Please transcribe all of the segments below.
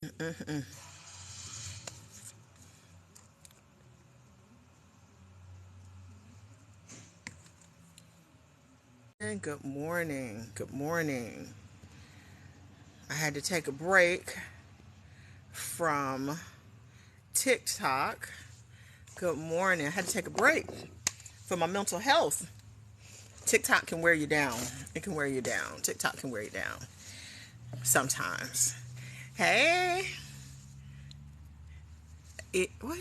Mm-mm. And good morning. Good morning. I had to take a break from TikTok. Good morning. I had to take a break for my mental health. TikTok can wear you down. It can wear you down. TikTok can wear you down sometimes. Hey, what?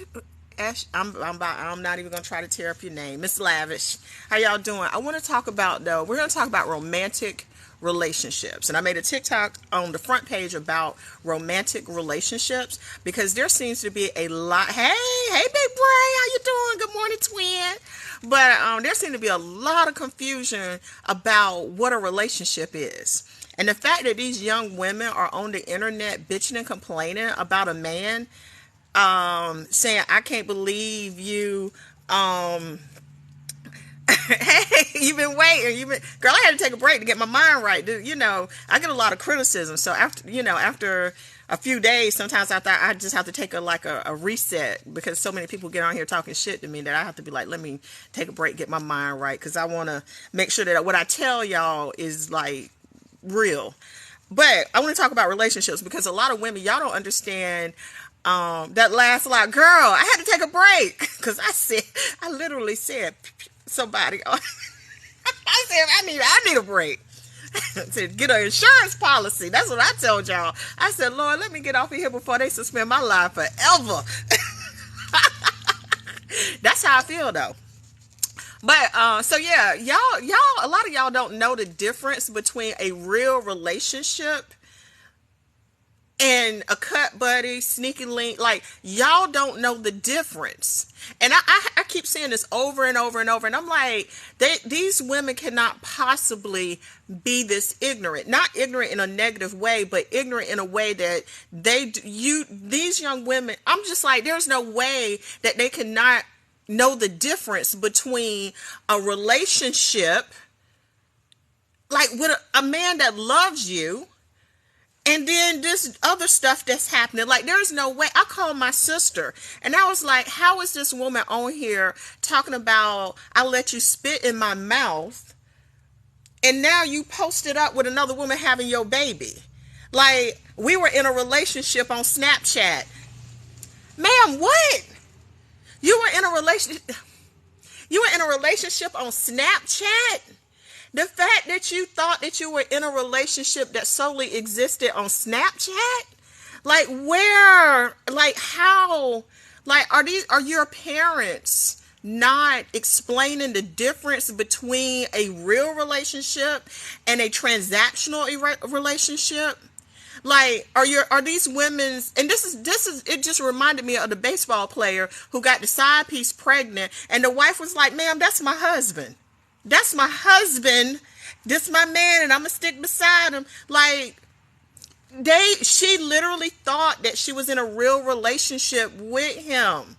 Ash, I'm not even gonna try to tear up your name, Miss Lavish. How y'all doing? I want to talk about though. We're gonna talk about romantic relationships, and I made a TikTok on the front page about romantic relationships because there seems to be a lot. Hey, big Bray, how you doing? Good morning, twin. But there seems to be a lot of confusion about what a relationship is. And the fact that these young women are on the internet bitching and complaining about a man, saying I can't believe you, hey, you've been waiting, girl, I had to take a break to get my mind right, dude. I get a lot of criticism, so after a few days, sometimes after I just have to take a reset because so many people get on here talking shit to me that I have to be like, let me take a break, get my mind right, because I want to make sure that what I tell y'all is like real. But I want to talk about relationships because a lot of women, y'all don't understand that last line, girl, I had to take a break because I literally said somebody, I said I need a break to get an insurance policy. That's what I told y'all. I said, Lord, let me get off of here before they suspend my life forever. That's how I feel though. But so yeah, a lot of y'all don't know the difference between a real relationship and a cut buddy, sneaky link. Like, y'all don't know the difference. And I keep saying this over and over and over. And I'm like, these women cannot possibly be this ignorant. Not ignorant in a negative way, but ignorant in a way that these young women, I'm just like, there's no way that they cannot know the difference between a relationship, like with a man that loves you, and then this other stuff that's happening. Like, there's no way. I called my sister and I was like, how is this woman on here talking about I let you spit in my mouth and now you posted up with another woman having your baby? Like, we were in a relationship on Snapchat. Ma'am, what? You were in a relationship on Snapchat? The fact that you thought that you were in a relationship that solely existed on Snapchat? Like, where? Like, how? Like, are your parents not explaining the difference between a real relationship and a transactional relationship? Like, are these women's, and this is it just reminded me of the baseball player who got the side piece pregnant and the wife was like, ma'am, that's my husband. That's my husband. This my man, and I'm gonna stick beside him. Like, she literally thought that she was in a real relationship with him.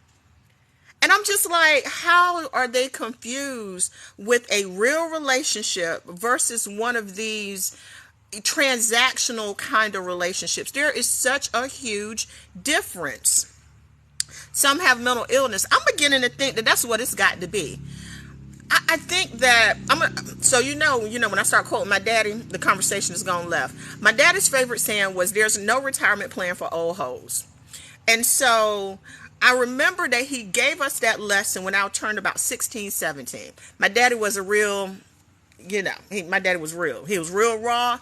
And I'm just like, how are they confused with a real relationship versus one of these transactional kind of relationships? There is such a huge difference. Some have mental illness. I'm beginning to think that that's what it's got to be. I think that so when I start quoting my daddy, the conversation is gone left. My daddy's favorite saying was, there's no retirement plan for old hoes. And so I remember that he gave us that lesson when I turned about 16, 17. My daddy was a real, my daddy was real. He was real raw.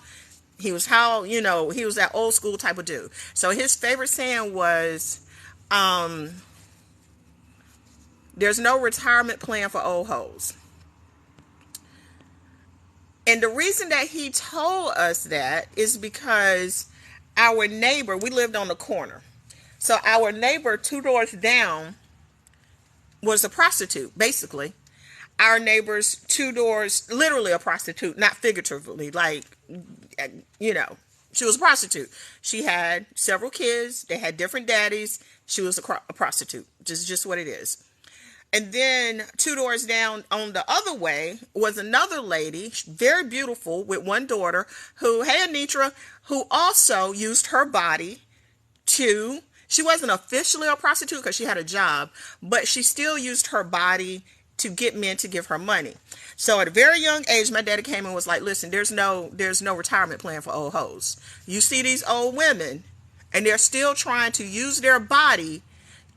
He was he was that old school type of dude. So his favorite saying was, there's no retirement plan for old hoes. And the reason that he told us that is because our neighbor, we lived on the corner. So our neighbor 2 doors down was a prostitute, basically. Our neighbor's 2 doors, literally a prostitute, not figuratively, like, she was a prostitute. She had several kids. They had different daddies. She was a prostitute, just what it is. And then 2 doors down on the other way was another lady, very beautiful, with one daughter, who, hey Anitra, who also used her body Two, she wasn't officially a prostitute because she had a job, but she still used her body to get men to give her money. So at a very young age, my daddy came and was like, listen, there's no retirement plan for old hoes. You see these old women and they're still trying to use their body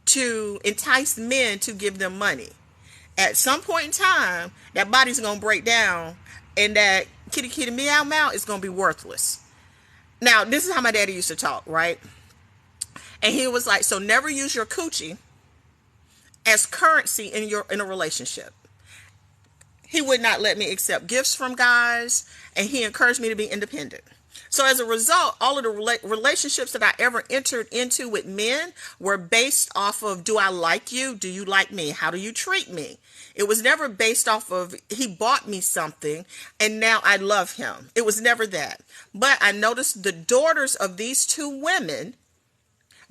to entice men to give them money. At some point in time, that body's going to break down and that kitty kitty meow meow is going to be worthless. Now, this is how my daddy used to talk, right? And he was like, so never use your coochie as currency in a relationship. He would not let me accept gifts from guys, and he encouraged me to be independent. So as a result, all of the relationships that I ever entered into with men were based off of, do I like you? Do you like me? How do you treat me? It was never based off of, he bought me something and now I love him. It was never that. But I noticed the daughters of these two women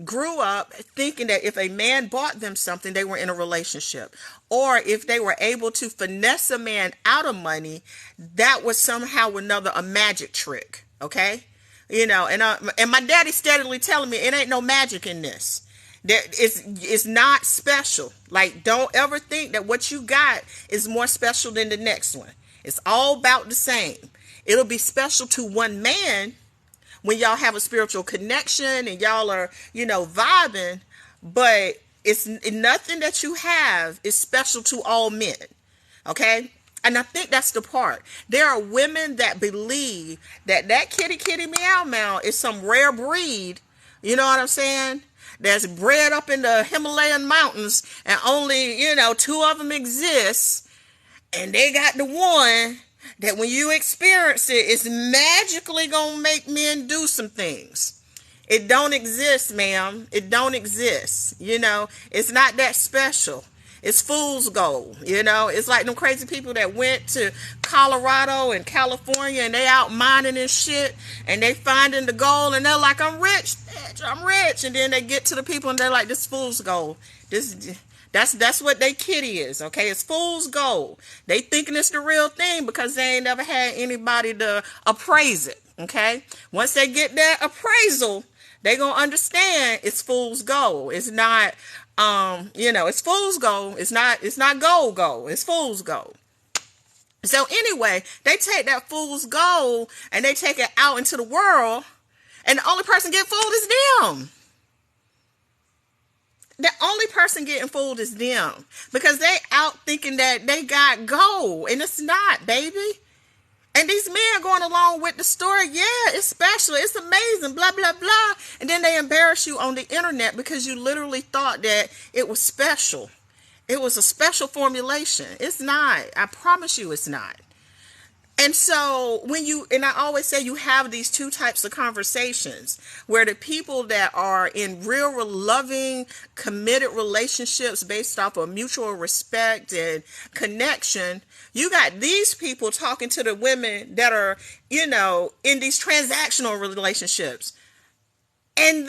grew up thinking that if a man bought them something, they were in a relationship. Or if they were able to finesse a man out of money, that was somehow another a magic trick. Okay? You know, and my daddy steadily telling me it ain't no magic in this. That it's not special. Like, don't ever think that what you got is more special than the next one. It's all about the same. It'll be special to one man when y'all have a spiritual connection and y'all are, you know, vibing, but it's nothing that you have is special to all men. Okay? And I think that's the part. There are women that believe that kitty kitty meow meow is some rare breed. You know what I'm saying? That's bred up in the Himalayan mountains and only, you know, two of them exist. And they got the one that when you experience it, it's magically going to make men do some things. It don't exist, ma'am. It don't exist. You know, it's not that special. It's fool's gold. You know, it's like them crazy people that went to Colorado and California and they out mining and shit and they finding the gold and they're like, I'm rich, bitch, I'm rich. And then they get to the people and they're like, this fool's gold. That's what they kitty is, okay? It's fool's gold. They thinking it's the real thing because they ain't never had anybody to appraise it, okay? Once they get that appraisal, they gonna understand it's fool's gold. It's not, you know, it's fool's gold. It's not gold. It's fool's gold. So anyway, they take that fool's gold and they take it out into the world, and the only person get fooled is them. The only person getting fooled is them because they out thinking that they got gold and it's not, baby. And these men going along with the story, yeah, it's special, it's amazing, blah, blah, blah. And then they embarrass you on the internet because you literally thought that it was special. It was a special formulation. It's not. I promise you it's not. And so and I always say you have these two types of conversations where the people that are in real loving, committed relationships based off of mutual respect and connection, you got these people talking to the women that are, you know, in these transactional relationships. And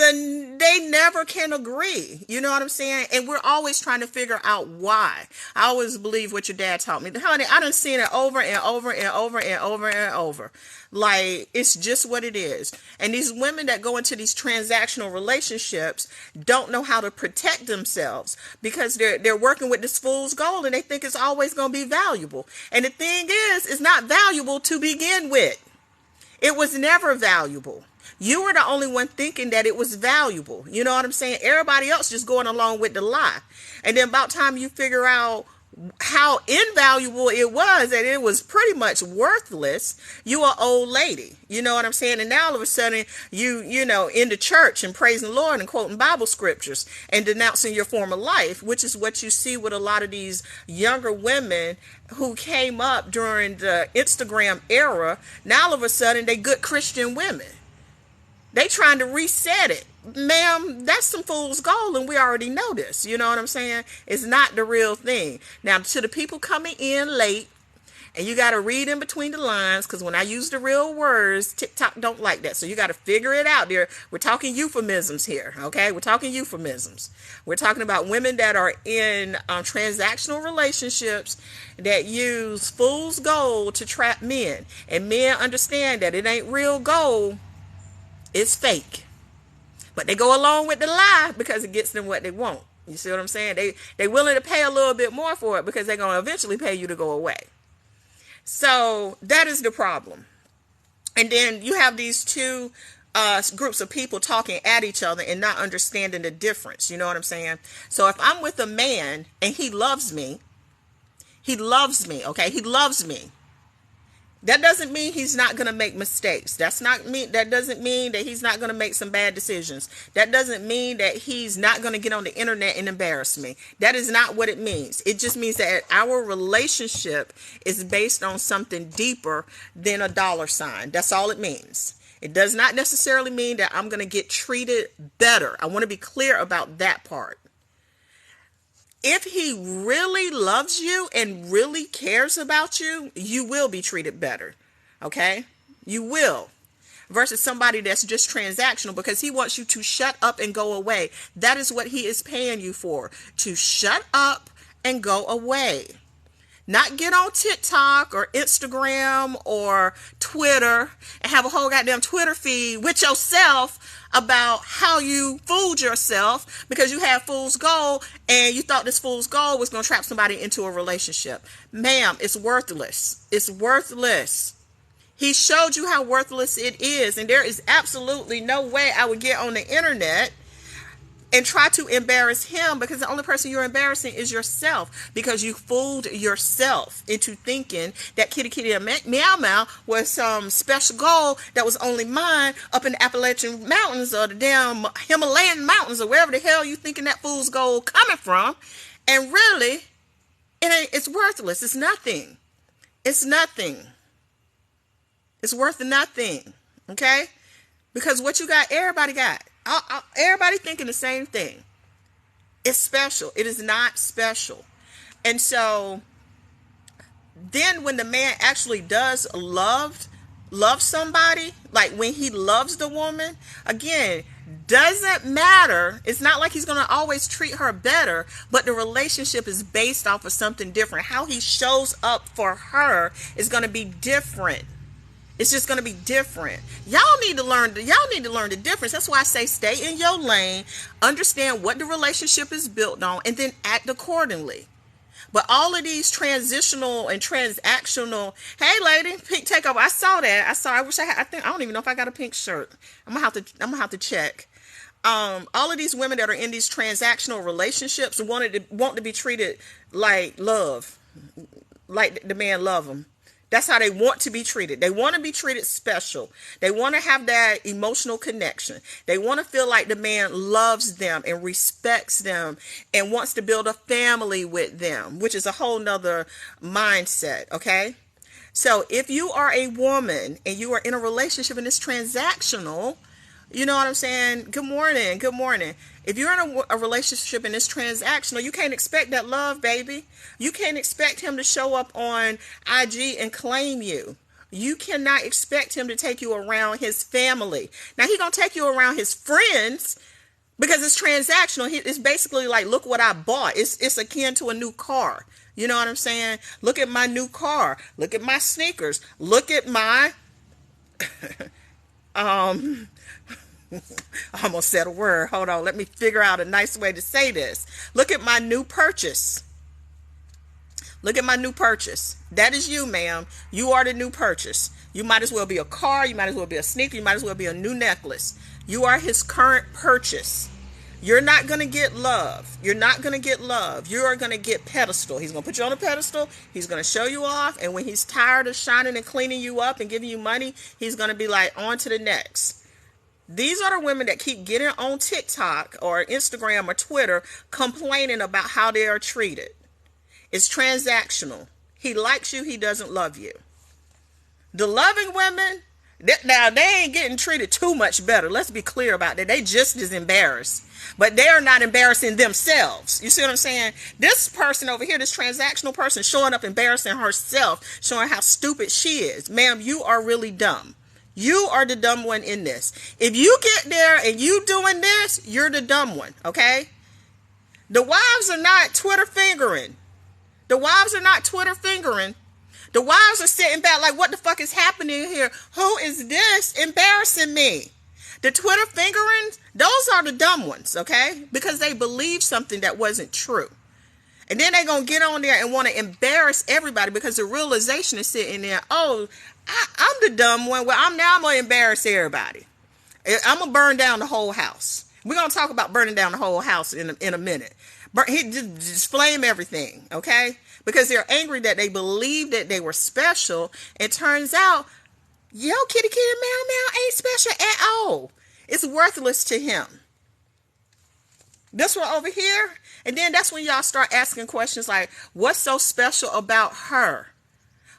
they never can agree. You know what I'm saying? And we're always trying to figure out why. I always believe what your dad taught me. Honey, I done seen it over and over and over and over and over. Like, it's just what it is. And these women that go into these transactional relationships don't know how to protect themselves because they're working with this fool's gold and they think it's always going to be valuable. And the thing is, it's not valuable to begin with. It was never valuable. You were the only one thinking that it was valuable. You know what I'm saying? Everybody else just going along with the lie. And then about time you figure out how invaluable it was and it was pretty much worthless, you are old lady. You know what I'm saying? And now all of a sudden you know, in the church and praising the Lord and quoting Bible scriptures and denouncing your former life, which is what you see with a lot of these younger women who came up during the Instagram era. Now all of a sudden they good Christian women. They trying to reset it. Ma'am, that's some fool's gold, and we already know this. You know what I'm saying? It's not the real thing. Now, to the people coming in late, and you got to read in between the lines, because when I use the real words, TikTok don't like that. So you got to figure it out there. We're talking euphemisms here, okay? We're talking euphemisms. We're talking about women that are in transactional relationships that use fool's gold to trap men. And men understand that it ain't real gold. It's fake. But they go along with the lie because it gets them what they want. You see what I'm saying? They willing to pay a little bit more for it because they're going to eventually pay you to go away. So that is the problem. And then you have these two groups of people talking at each other and not understanding the difference. You know what I'm saying? So if I'm with a man and he loves me, okay? He loves me. That doesn't mean he's not going to make mistakes. That doesn't mean that he's not going to make some bad decisions. That doesn't mean that he's not going to get on the internet and embarrass me. That is not what it means. It just means that our relationship is based on something deeper than a dollar sign. That's all it means. It does not necessarily mean that I'm going to get treated better. I want to be clear about that part. If he really loves you and really cares about you, you will be treated better. Okay? You will. Versus somebody that's just transactional because he wants you to shut up and go away. That is what he is paying you for. To shut up and go away. Not get on TikTok or Instagram or Twitter and have a whole goddamn Twitter feed with yourself about how you fooled yourself because you had fool's gold and you thought this fool's gold was going to trap somebody into a relationship. Ma'am, it's worthless. It's worthless. He showed you how worthless it is, and there is absolutely no way I would get on the internet and try to embarrass him because the only person you're embarrassing is yourself because you fooled yourself into thinking that kitty kitty and meow meow was some special gold that was only mine up in the Appalachian Mountains or the damn Himalayan mountains or wherever the hell you thinking that fool's gold coming from. And really, it's worthless. It's nothing. It's nothing. It's worth nothing. Okay? Because what you got, everybody got. Everybody thinking the same thing. It's special. It is not special. And so then when the man actually does love somebody, like when he loves the woman, again, doesn't matter. It's not like he's going to always treat her better, but the relationship is based off of something different. How he shows up for her is going to be different. It's just going to be different. Y'all need to learn the difference. That's why I say stay in your lane, understand what the relationship is built on, and then act accordingly. But all of these transitional and transactional, hey lady, pink takeover. I saw that. I wish I had. I don't even know if I got a pink shirt. I'm gonna have to check. All of these women that are in these transactional relationships want to be treated like love, like the man love them. That's how they want to be treated. They want to be treated special. They want to have that emotional connection. They want to feel like the man loves them and respects them and wants to build a family with them, which is a whole nother mindset. Okay. So if you are a woman and you are in a relationship and it's transactional, you know what I'm saying? Good morning. Good morning. If you're in a relationship and it's transactional, you can't expect that love, baby. You can't expect him to show up on IG and claim you. You cannot expect him to take you around his family. Now, he's going to take you around his friends because it's transactional. It's basically like, look what I bought. It's akin to a new car. You know what I'm saying? Look at my new car. Look at my sneakers. Look at my... I almost said a word. Hold on. Let me figure out a nice way to say this. Look at my new purchase. Look at my new purchase. That is you, ma'am. You are the new purchase. You might as well be a car. You might as well be a sneaker. You might as well be a new necklace. You are his current purchase. You're not going to get love. You're not going to get love. You are going to get pedestal. He's going to put you on a pedestal. He's going to show you off. And when he's tired of shining and cleaning you up and giving you money, he's going to be like, on to the next. These are the women that keep getting on TikTok or Instagram or Twitter complaining about how they are treated. It's transactional. He likes you. He doesn't love you. The loving women, now they ain't getting treated too much better. Let's be clear about that. They just as embarrassed. But they are not embarrassing themselves. You see what I'm saying? This person over here, this transactional person showing up embarrassing herself, showing how stupid she is. Ma'am, you are really dumb. You are the dumb one in this. If you get there and you doing this, you're the dumb one, okay? The wives are not Twitter fingering. The wives are not Twitter fingering. The wives are sitting back like, what the fuck is happening here? Who is this embarrassing me? The Twitter fingerings, those are the dumb ones, okay? Because they believe something that wasn't true. And then they're going to get on there and want to embarrass everybody because the realization is sitting there, oh, I'm the dumb one. Well, I'm going to embarrass everybody. I'm going to burn down the whole house. We're going to talk about burning down the whole house in a minute. He just flame everything, okay? Because they're angry that they believed that they were special. It turns out, yo, kitty meow meow ain't special at all. It's worthless to him. This one over here, and then that's when y'all start asking questions like, what's so special about her?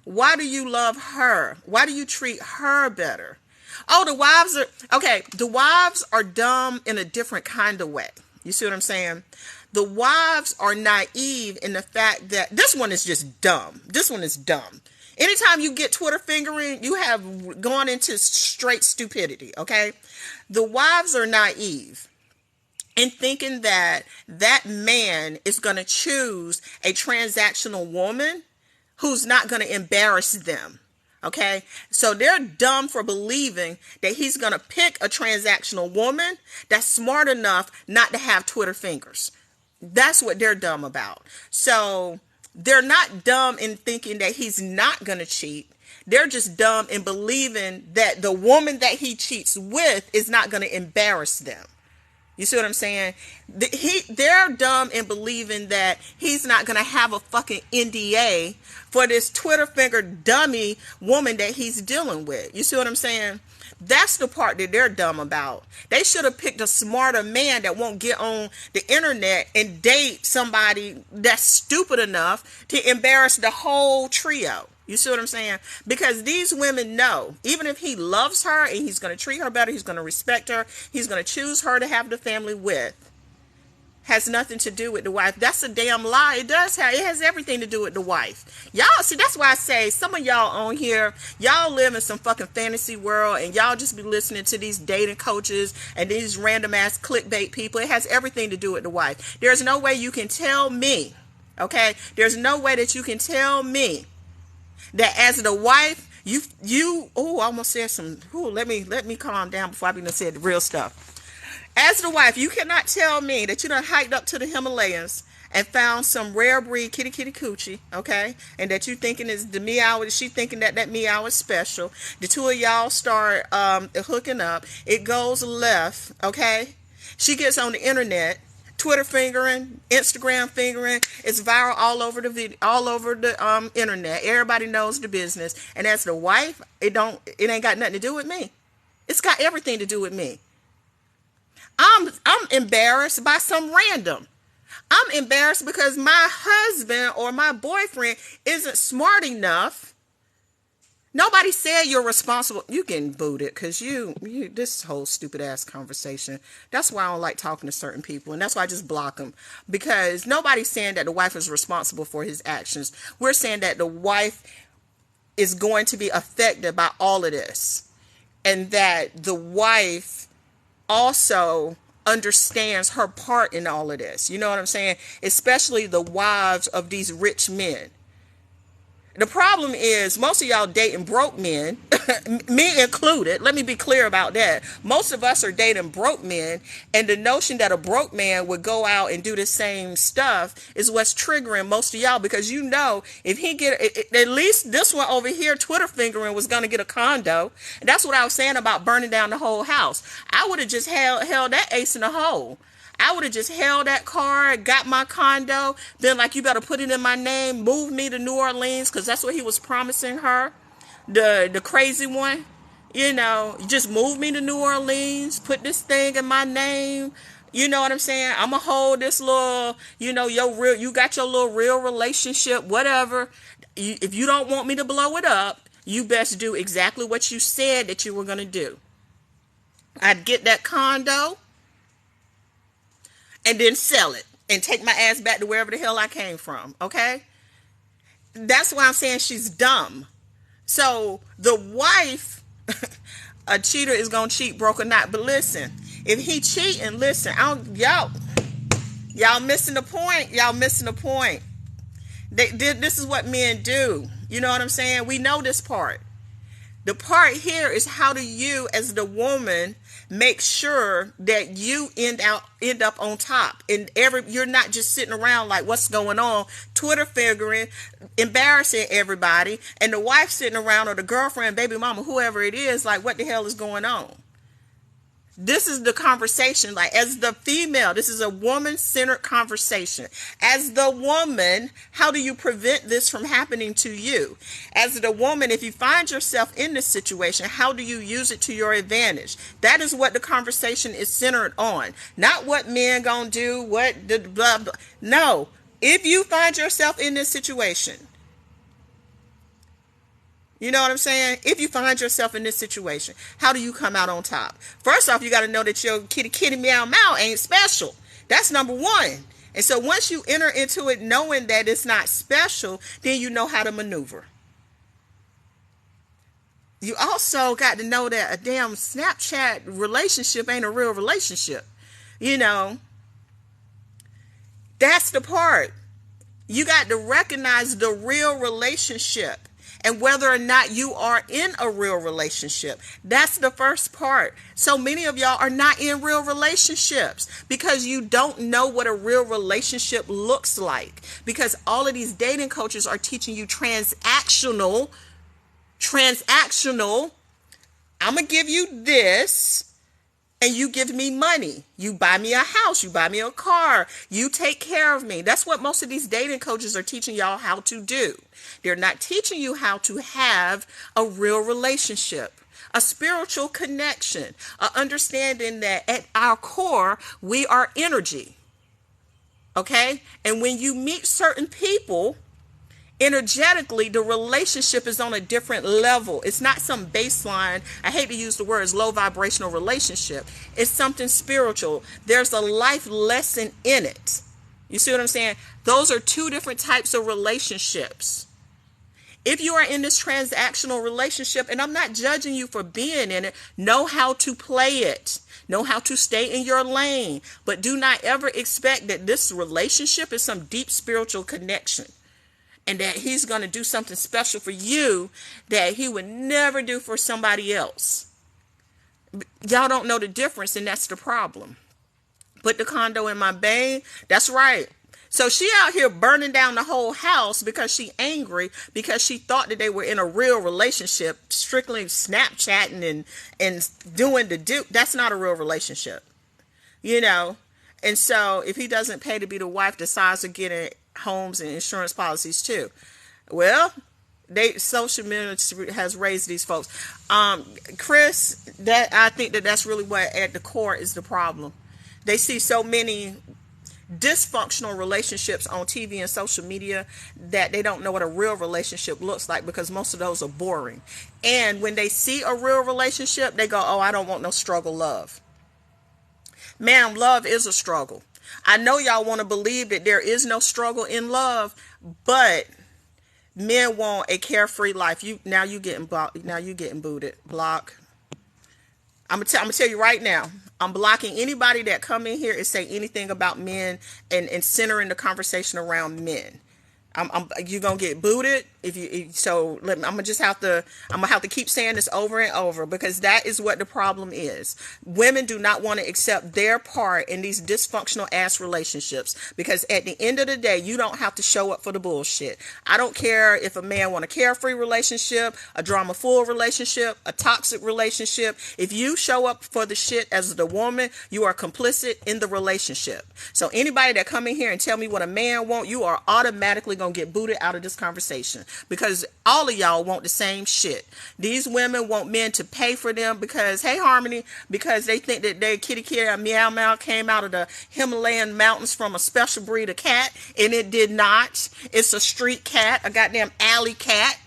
Why do you love her? Why do you treat her better? Oh, the wives are dumb in a different kind of way. You see what I'm saying? The wives are naive in the fact that this one is just dumb. This one is dumb. Anytime you get Twitter fingering, you have gone into straight stupidity, okay? The wives are naive in thinking that that man is going to choose a transactional woman who's not going to embarrass them. Okay, so they're dumb for believing that he's going to pick a transactional woman that's smart enough not to have Twitter fingers. That's what they're dumb about. So they're not dumb in thinking that he's not going to cheat. They're just dumb in believing that the woman that he cheats with is not going to embarrass them. You see what I'm saying? They're dumb in believing that he's not going to have a fucking NDA for this Twitter finger dummy woman that he's dealing with. You see what I'm saying? That's the part that they're dumb about. They should have picked a smarter man that won't get on the internet and date somebody that's stupid enough to embarrass the whole trio. You see what I'm saying? Because these women know, even if he loves her and he's going to treat her better, he's going to respect her, he's going to choose her to have the family with, has nothing to do with the wife. That's a damn lie. It has everything to do with the wife. Y'all, see, that's why I say some of y'all on here, y'all live in some fucking fantasy world and y'all just be listening to these dating coaches and these random ass clickbait people. It has everything to do with the wife. There's no way you can tell me, okay? There's no way that you can tell me that as the wife, I almost said let me calm down before I begin to say the real stuff. As the wife, you cannot tell me that you done hiked up to the Himalayas and found some rare breed kitty coochie, okay? And that you thinking is the meow, she thinking that meow is special. The two of y'all start hooking up. It goes left, okay? She gets on the internet, Twitter fingering, Instagram fingering. It's viral all over the internet. Everybody knows the business. And as the wife, it ain't got nothing to do with me. It's got everything to do with me. I'm embarrassed by some random. I'm embarrassed because my husband or my boyfriend isn't smart enough. Nobody said you're responsible. You getting booted because you this whole stupid ass conversation. That's why I don't like talking to certain people, and that's why I just block them, because nobody's saying that the wife is responsible for his actions. We're saying that the wife is going to be affected by all of this, and that the wife also understands her part in all of this. You know what I'm saying? Especially the wives of these rich men. The problem is most of y'all dating broke men, me included. Let me be clear about that. Most of us are dating broke men, and the notion that a broke man would go out and do the same stuff is what's triggering most of y'all, because you know if he get at least this one over here, Twitter fingering, was going to get a condo. And that's what I was saying about burning down the whole house. I would have just held that ace in the hole. I would have just held that car, got my condo, been like, you better put it in my name, move me to New Orleans, because that's what he was promising her, the crazy one. You know, just move me to New Orleans, put this thing in my name. You know what I'm saying? I'm going to hold this little, you got your little real relationship, whatever. If you don't want me to blow it up, you best do exactly what you said that you were going to do. I'd get that condo and then sell it and take my ass back to wherever the hell I came from, okay? That's why I'm saying she's dumb. So the wife, a cheater is going to cheat, broke or not. But listen, if he cheating, listen, y'all missing the point. Y'all missing the point. This is what men do. You know what I'm saying? We know this part. The part here is, how do you, as the woman, make sure that you end up on top, and you're not just sitting around like, what's going on, Twitter figuring, embarrassing everybody, and the wife sitting around, or the girlfriend, baby mama, whoever it is, like, what the hell is going on? This is the conversation. Like, as the female, this is a woman-centered conversation. As the woman, how do you prevent this from happening to you? As the woman, if you find yourself in this situation, how do you use it to your advantage? That is what the conversation is centered on. Not what men gonna do, what the blah, blah. No. If you find yourself in this situation, you know what I'm saying? If you find yourself in this situation, how do you come out on top? First off, you got to know that your kitty meow meow ain't special. That's number one. And so once you enter into it knowing that it's not special, then you know how to maneuver. You also got to know that a damn Snapchat relationship ain't a real relationship. You know, that's the part. You got to recognize the real relationship. And whether or not you are in a real relationship. That's the first part. So many of y'all are not in real relationships because you don't know what a real relationship looks like. Because all of these dating coaches are teaching you transactional. I'm going to give you this, and you give me money. You buy me a house. You buy me a car. You take care of me. That's what most of these dating coaches are teaching y'all how to do. They're not teaching you how to have a real relationship, a spiritual connection, an understanding that at our core, we are energy. Okay? And when you meet certain people, energetically, the relationship is on a different level. It's not some baseline. I hate to use the words low vibrational relationship. It's something spiritual. There's a life lesson in it. You see what I'm saying? Those are two different types of relationships. If you are in this transactional relationship, and I'm not judging you for being in it, know how to play it. Know how to stay in your lane. But do not ever expect that this relationship is some deep spiritual connection. And that he's going to do something special for you that he would never do for somebody else. Y'all don't know the difference, and that's the problem. Put the condo in my bay. That's right. So she out here burning down the whole house because she angry, because she thought that they were in a real relationship, strictly Snapchatting and doing the do. That's not a real relationship, you know. And so if he doesn't pay to be the wife, decides to get in homes and insurance policies too. Well, social media has raised these folks. Chris, I think that's really what at the core is the problem. They see so many dysfunctional relationships on TV and social media that they don't know what a real relationship looks like, because most of those are boring. And when they see a real relationship, they go, oh, I don't want no struggle love. Man, love is a struggle. I know y'all want to believe that there is no struggle in love, but men want a carefree life. Now you getting booted. Block. I'm gonna tell you right now. I'm blocking anybody that come in here and say anything about men and centering the conversation around men. You're gonna get booted I'm gonna have to keep saying this over and over, because that is what the problem is. Women do not want to accept their part in these dysfunctional ass relationships, because at the end of the day, you don't have to show up for the bullshit. I don't care if a man want a carefree relationship, a drama full relationship, a toxic relationship. If you show up for the shit as the woman, you are complicit in the relationship. So anybody that come in here and tell me what a man want, you are automatically gonna get booted out of this conversation, because all of y'all want the same shit. These women want men to pay for them because, hey, Harmony, because they think that their kitty meow meow came out of the Himalayan mountains from a special breed of cat, and it did not. It's a street cat, a goddamn alley cat.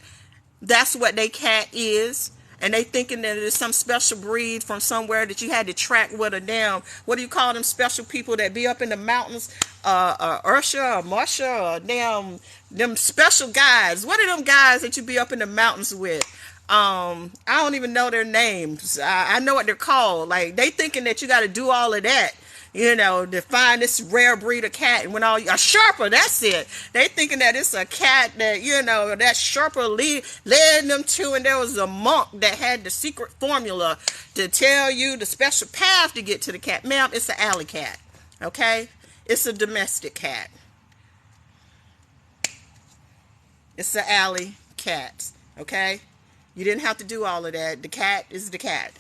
That's what they cat is. And they thinking that it's some special breed from somewhere that you had to track with a damn, what do you call them special people that be up in the mountains? Ursha or Marsha or them special guys. What are them guys that you be up in the mountains with? I don't even know their names. I know what they're called. Like, they thinking that you got to do all of that to find this rare breed of cat. And when a Sherpa, that's it. They thinking that it's a cat that, that Sherpa led them to, and there was a monk that had the secret formula to tell you the special path to get to the cat. Ma'am, it's an alley cat, okay? It's a domestic cat. It's an alley cat, okay? You didn't have to do all of that. The cat is the cat.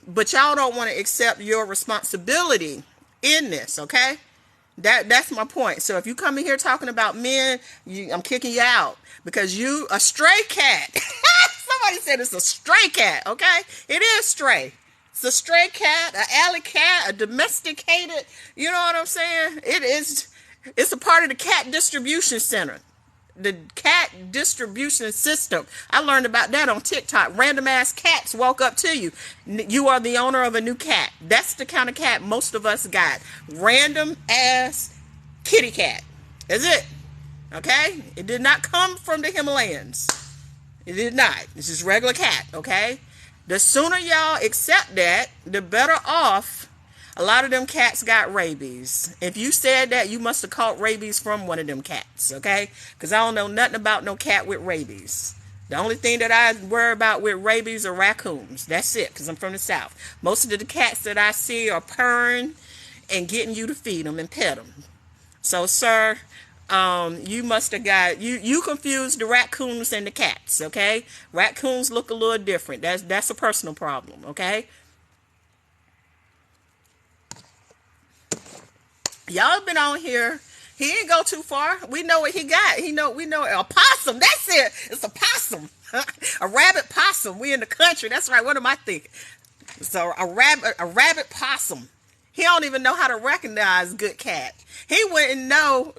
But y'all don't want to accept your responsibility in this, okay? That's my point. So if you come in here talking about men, I'm kicking you out because you a stray cat. Somebody said it's a stray cat, okay? It is stray. It's a stray cat, an alley cat, a domesticated, you know what I'm saying? It's a part of the cat distribution center. The cat distribution system. I learned about that on TikTok. Random ass cats walk up to you. You are the owner of a new cat. That's the kind of cat most of us got. Random ass kitty cat. That's it. Okay? It did not come from the Himalayas. It did not. It's just regular cat. Okay? The sooner y'all accept that, the better off. A lot of them cats got rabies. If you said that, you must have caught rabies from one of them cats, okay? Because I don't know nothing about no cat with rabies. The only thing that I worry about with rabies are raccoons. That's it, because I'm from the South. Most of the cats that I see are purring and getting you to feed them and pet them. So, sir, you must have got, you confused the raccoons and the cats, okay? Raccoons look a little different. That's a personal problem, okay? Y'all been on here. He didn't go too far. We know what he got. We know a possum. That's it. It's a possum. A rabbit possum. We in the country. That's right. What am I thinking? So a rabbit possum. He don't even know how to recognize good cat. He wouldn't know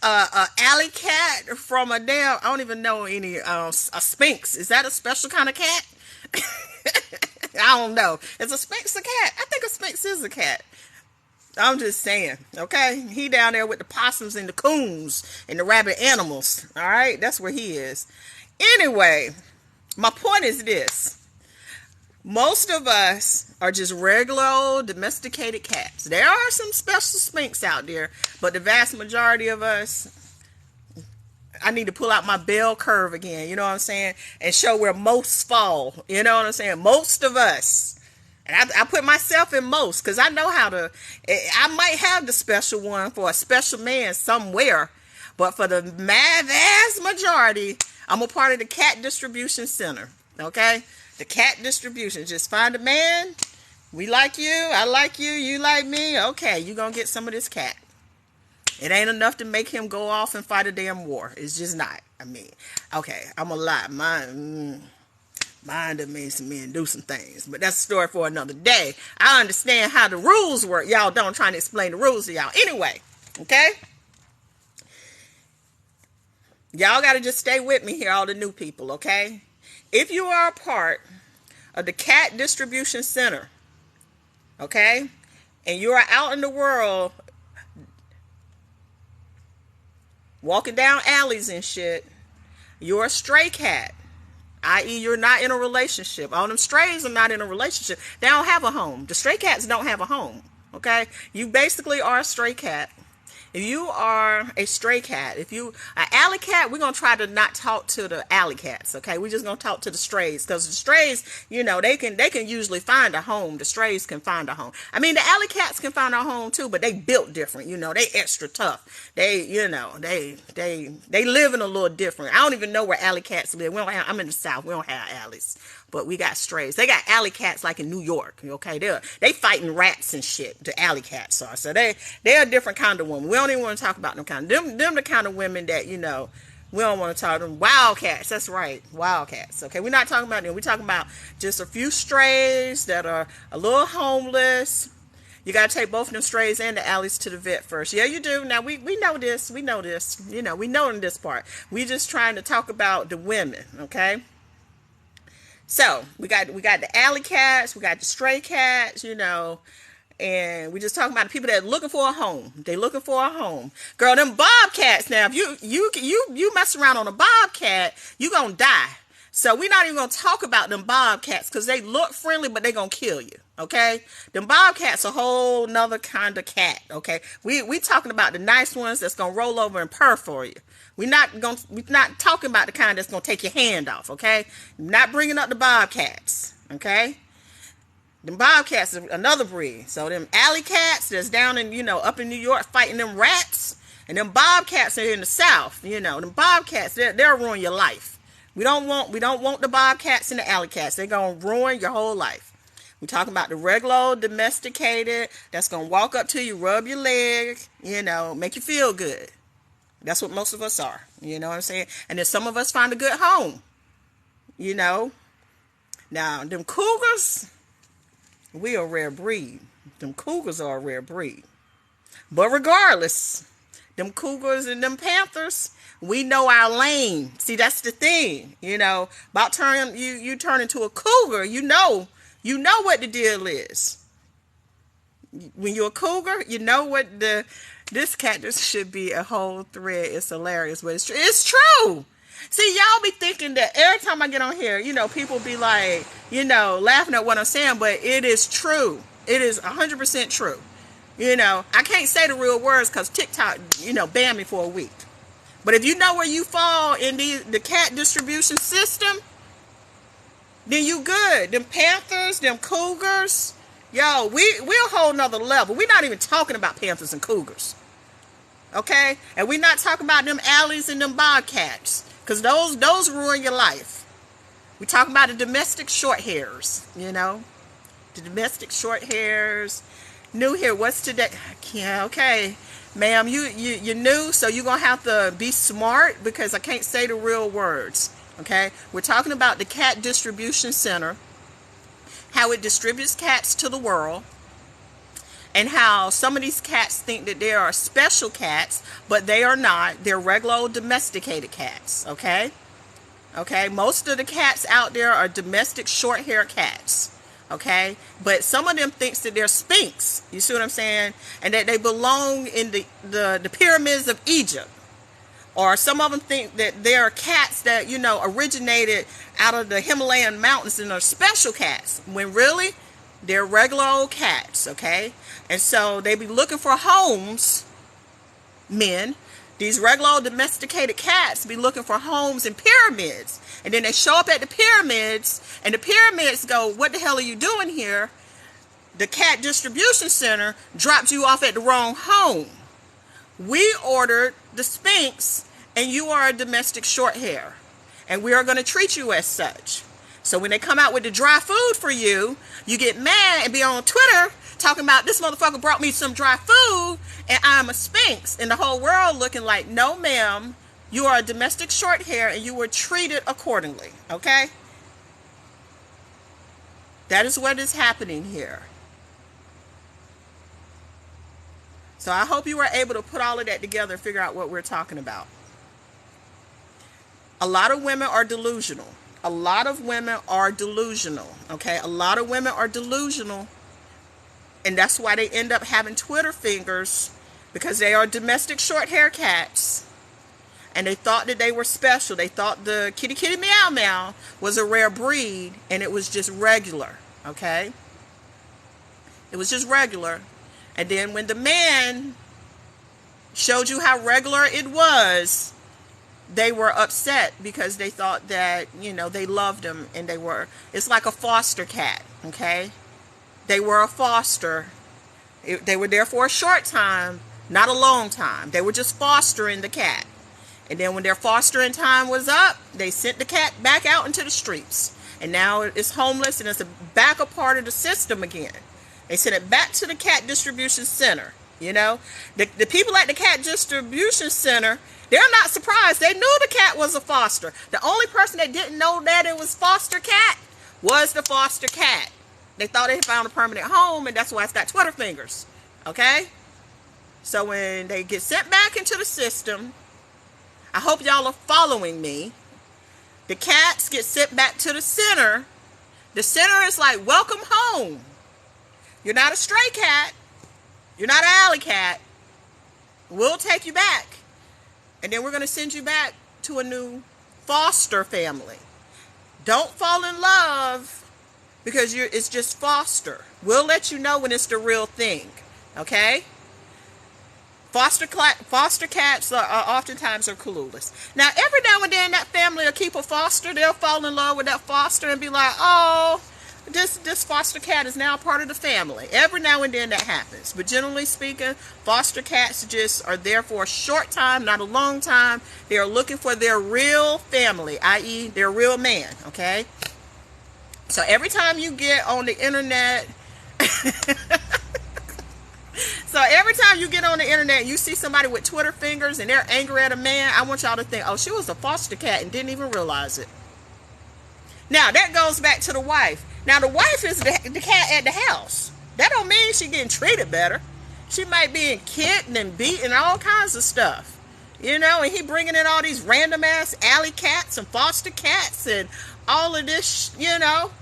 a alley cat from a damn. I don't even know any a sphinx. Is that a special kind of cat? I don't know. Is a sphinx a cat? I think a sphinx is a cat. I'm just saying, okay? He down there with the possums and the coons and the rabbit animals, all right? That's where he is. Anyway, my point is this. Most of us are just regular old domesticated cats. There are some special sphinx out there, but the vast majority of us, I need to pull out my bell curve again, you know what I'm saying? And show where most fall, you know what I'm saying? Most of us. And I put myself in most because I know how to. I might have the special one for a special man somewhere, but for the vast majority, I'm a part of the cat distribution center. Okay, the cat distribution. Just find a man. We like you. I like you. You like me. Okay, you gonna get some of this cat. It ain't enough to make him go off and fight a damn war. It's just not. I mean, okay, I'm a lie. Mine done made some men do some things, but that's a story for another day. I understand how the rules work. Y'all don't try to explain the rules to y'all. Anyway, okay? Y'all got to just stay with me here, all the new people, okay? If you are a part of the cat distribution center, okay, and you are out in the world walking down alleys and shit, you're a stray cat. I.e., you're not in a relationship. All them strays are not in a relationship. They don't have a home. The stray cats don't have a home. Okay? You basically are a stray cat. If you are a stray cat, if you an alley cat, we're gonna try to not talk to the alley cats. Okay, we're just gonna talk to the strays because the strays, they can usually find a home. The strays can find a home. I mean, the alley cats can find a home too, but they built different. They extra tough. They live in a little different. I don't even know where alley cats live. I'm in the South. We don't have alleys. But we got strays. They got alley cats like in New York. Okay, they fighting rats and shit. The alley cats are. So they're a different kind of woman. We don't even want to talk about them kind. Them the kind of women that we don't want to talk to them. Wildcats. That's right, wildcats. Okay, we're not talking about them. We're talking about just a few strays that are a little homeless. You got to take both of them strays and the alleys to the vet first. Yeah, you do. Now we know this. We know this. We know in this part. We just trying to talk about the women. Okay. So we got the alley cats, we got the stray cats, and we just talking about the people that are looking for a home. They looking for a home. Girl, them bobcats now, if you mess around on a bobcat, you gonna die. So we're not even gonna talk about them bobcats because they look friendly, but they gonna kill you. Okay, them bobcats a whole nother kind of cat. Okay, we talking about the nice ones that's gonna roll over and purr for you. We're not talking about the kind that's gonna take your hand off. Okay, not bringing up the bobcats. Okay, them bobcats are another breed. So them alley cats that's down in up in New York fighting them rats, and them bobcats are in the South. Them bobcats they'll ruin your life. We don't want the bobcats and the alley cats. They're gonna ruin your whole life. We're talking about the regular old domesticated that's going to walk up to you, rub your leg, make you feel good. That's what most of us are. You know what I'm saying? And then some of us find a good home. Now, them cougars, we are a rare breed. Them cougars are a rare breed. But regardless, them cougars and them panthers, we know our lane. See, that's the thing. About you turn into a cougar, you know what the deal is. When you're a cougar, you know what this cactus should be a whole thread. It's hilarious, but it's true. It's true. See, y'all be thinking that every time I get on here, people be like, laughing at what I'm saying, but it is true. It is 100% true. I can't say the real words because TikTok, banned me for a week. But if you know where you fall in the cat distribution system, then you good. Them panthers, them cougars, we're a whole nother level. We're not even talking about panthers and cougars. Okay? And we're not talking about them alleys and them bobcats. Because those ruin your life. We're talking about the domestic short hairs, The domestic short hairs. New here, what's today? Yeah, okay. Ma'am, you're new, so you're going to have to be smart because I can't say the real words. Okay, we're talking about the cat distribution center, how it distributes cats to the world, and how some of these cats think that they are special cats, but they are not. They're regular old domesticated cats. Okay, most of the cats out there are domestic short hair cats. Okay, but some of them thinks that they're Sphinx. You see what I'm saying? And that they belong in the pyramids of Egypt. Or some of them think that there are cats that, originated out of the Himalayan mountains and are special cats. When really, they're regular old cats, okay? And so they be looking for homes, men. These regular old domesticated cats be looking for homes in pyramids. And then they show up at the pyramids, and the pyramids go, what the hell are you doing here? The cat distribution center dropped you off at the wrong home. We ordered the Sphinx, and you are a domestic short hair, and we are going to treat you as such. So when they come out with the dry food for you, you get mad and be on Twitter talking about this motherfucker brought me some dry food, and I'm a Sphinx, and the whole world looking like, no ma'am, you are a domestic short hair, and you were treated accordingly. Okay, that is what is happening here. So I hope you were able to put all of that together and figure out what we're talking about. A lot of women are delusional. A lot of women are delusional. Okay? A lot of women are delusional. And that's why they end up having Twitter fingers, because they are domestic short hair cats. And they thought that they were special. They thought the kitty kitty meow meow was a rare breed, and it was just regular. Okay? It was just regular. And then when the man showed you how regular it was, they were upset because they thought that, they loved them, and it's like a foster cat, okay? They were a foster. They were there for a short time, not a long time. They were just fostering the cat. And then when their fostering time was up, they sent the cat back out into the streets. And now it's homeless, and it's a backup part of the system again. They sent it back to the cat distribution center. The people at the cat distribution center, they're not surprised. They knew the cat was a foster. The only person that didn't know that it was foster cat was the foster cat. They thought they had found a permanent home, and that's why it's got Twitter fingers. Okay? So when they get sent back into the system, I hope y'all are following me. The cats get sent back to the center. The center is like, welcome home. You're not a stray cat. You're not an alley cat. We'll take you back. And then we're going to send you back to a new foster family. Don't fall in love because it's just foster. We'll let you know when it's the real thing. Okay? Foster cats are oftentimes are clueless. Now, every now and then that family will keep a foster. They'll fall in love with that foster and be like, oh, this foster cat is now part of the family. Every now and then that happens. But generally speaking, foster cats just are there for a short time, not a long time. They are looking for their real family, i.e. their real man, okay? So every time you get on the internet... So every time you get on the internet, you see somebody with Twitter fingers and they're angry at a man, I want y'all to think, oh, she was a foster cat and didn't even realize it. Now, that goes back to the wife. Now, the wife is the cat at the house. That don't mean she getting treated better. She might be kicked and beaten and all kinds of stuff. You know, and he bringing in all these random-ass alley cats and foster cats and all of this, you know.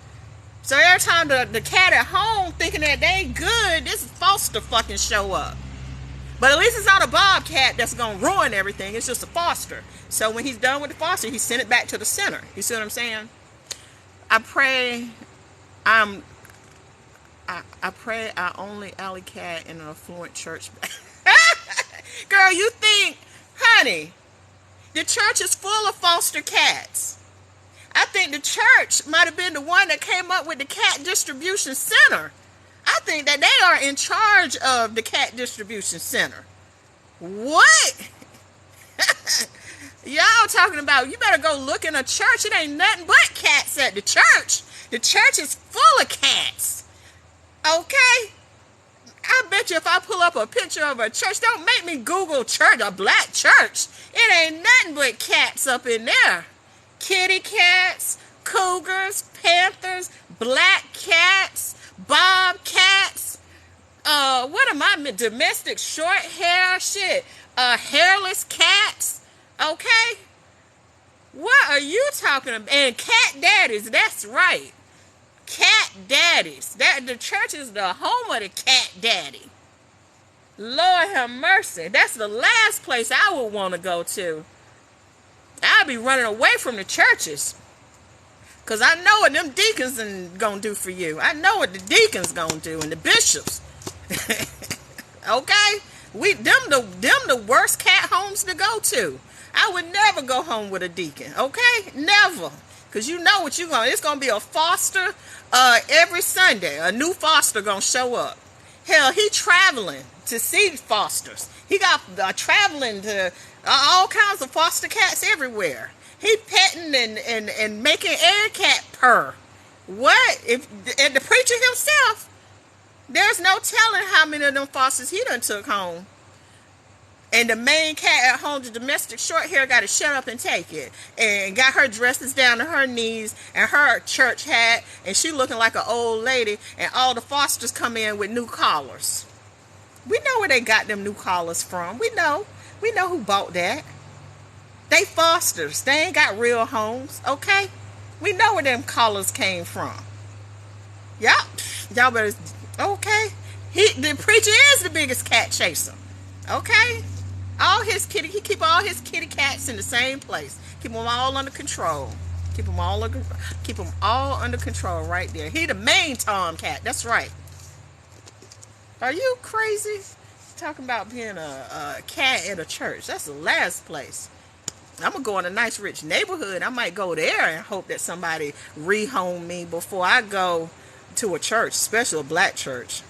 So every time the cat at home thinking that they ain't good, this foster fucking show up. But at least it's not a bobcat that's going to ruin everything. It's just a foster. So when he's done with the foster, he sent it back to the center. You see what I'm saying? I pray I only alley cat in an affluent church. Girl, you think, honey, the church is full of foster cats. I think the church might have been the one that came up with the cat distribution center. I think that they are in charge of the cat distribution center. What? Y'all talking about, you better go look in a church. It ain't nothing but cats at the church. The church is full of cats. Okay? I bet you if I pull up a picture of a church, don't make me Google church, a black church. It ain't nothing but cats up in there. Kitty cats, cougars, panthers, black cats, bobcats, what am I, domestic short hair shit, hairless cats, okay? What are you talking about? And cat daddies, that's right. Cat daddies. The church is the home of the cat daddy. Lord have mercy. That's the last place I would want to go to. I'll be running away from the churches. Because I know what them deacons going to do for you. I know what the deacons going to do and the bishops. Okay? Them the worst cat homes to go to. I would never go home with a deacon. Okay? Never. Because you know what it's going to be a foster every Sunday. A new foster going to show up. Hell, he traveling to see fosters. He got traveling to all kinds of foster cats everywhere. He petting and making every cat purr. What? And the preacher himself, there's no telling how many of them fosters he done took home. And the main cat at home, the domestic short hair, got to shut up and take it. And got her dresses down to her knees and her church hat. And she looking like an old lady. And all the fosters come in with new collars. We know where they got them new collars from. We know. We know who bought that. They fosters. They ain't got real homes. Okay? We know where them collars came from. Y'all better... Okay? The preacher is the biggest cat chaser. Okay? He keep all his kitty cats in the same place. Keep them all under control. Keep them all under control right there. He the main tomcat. That's right. Are you crazy? Talking about being a cat in a church. That's the last place. I'm going to go in a nice rich neighborhood. I might go there and hope that somebody rehome me before I go to a church, especially a black church.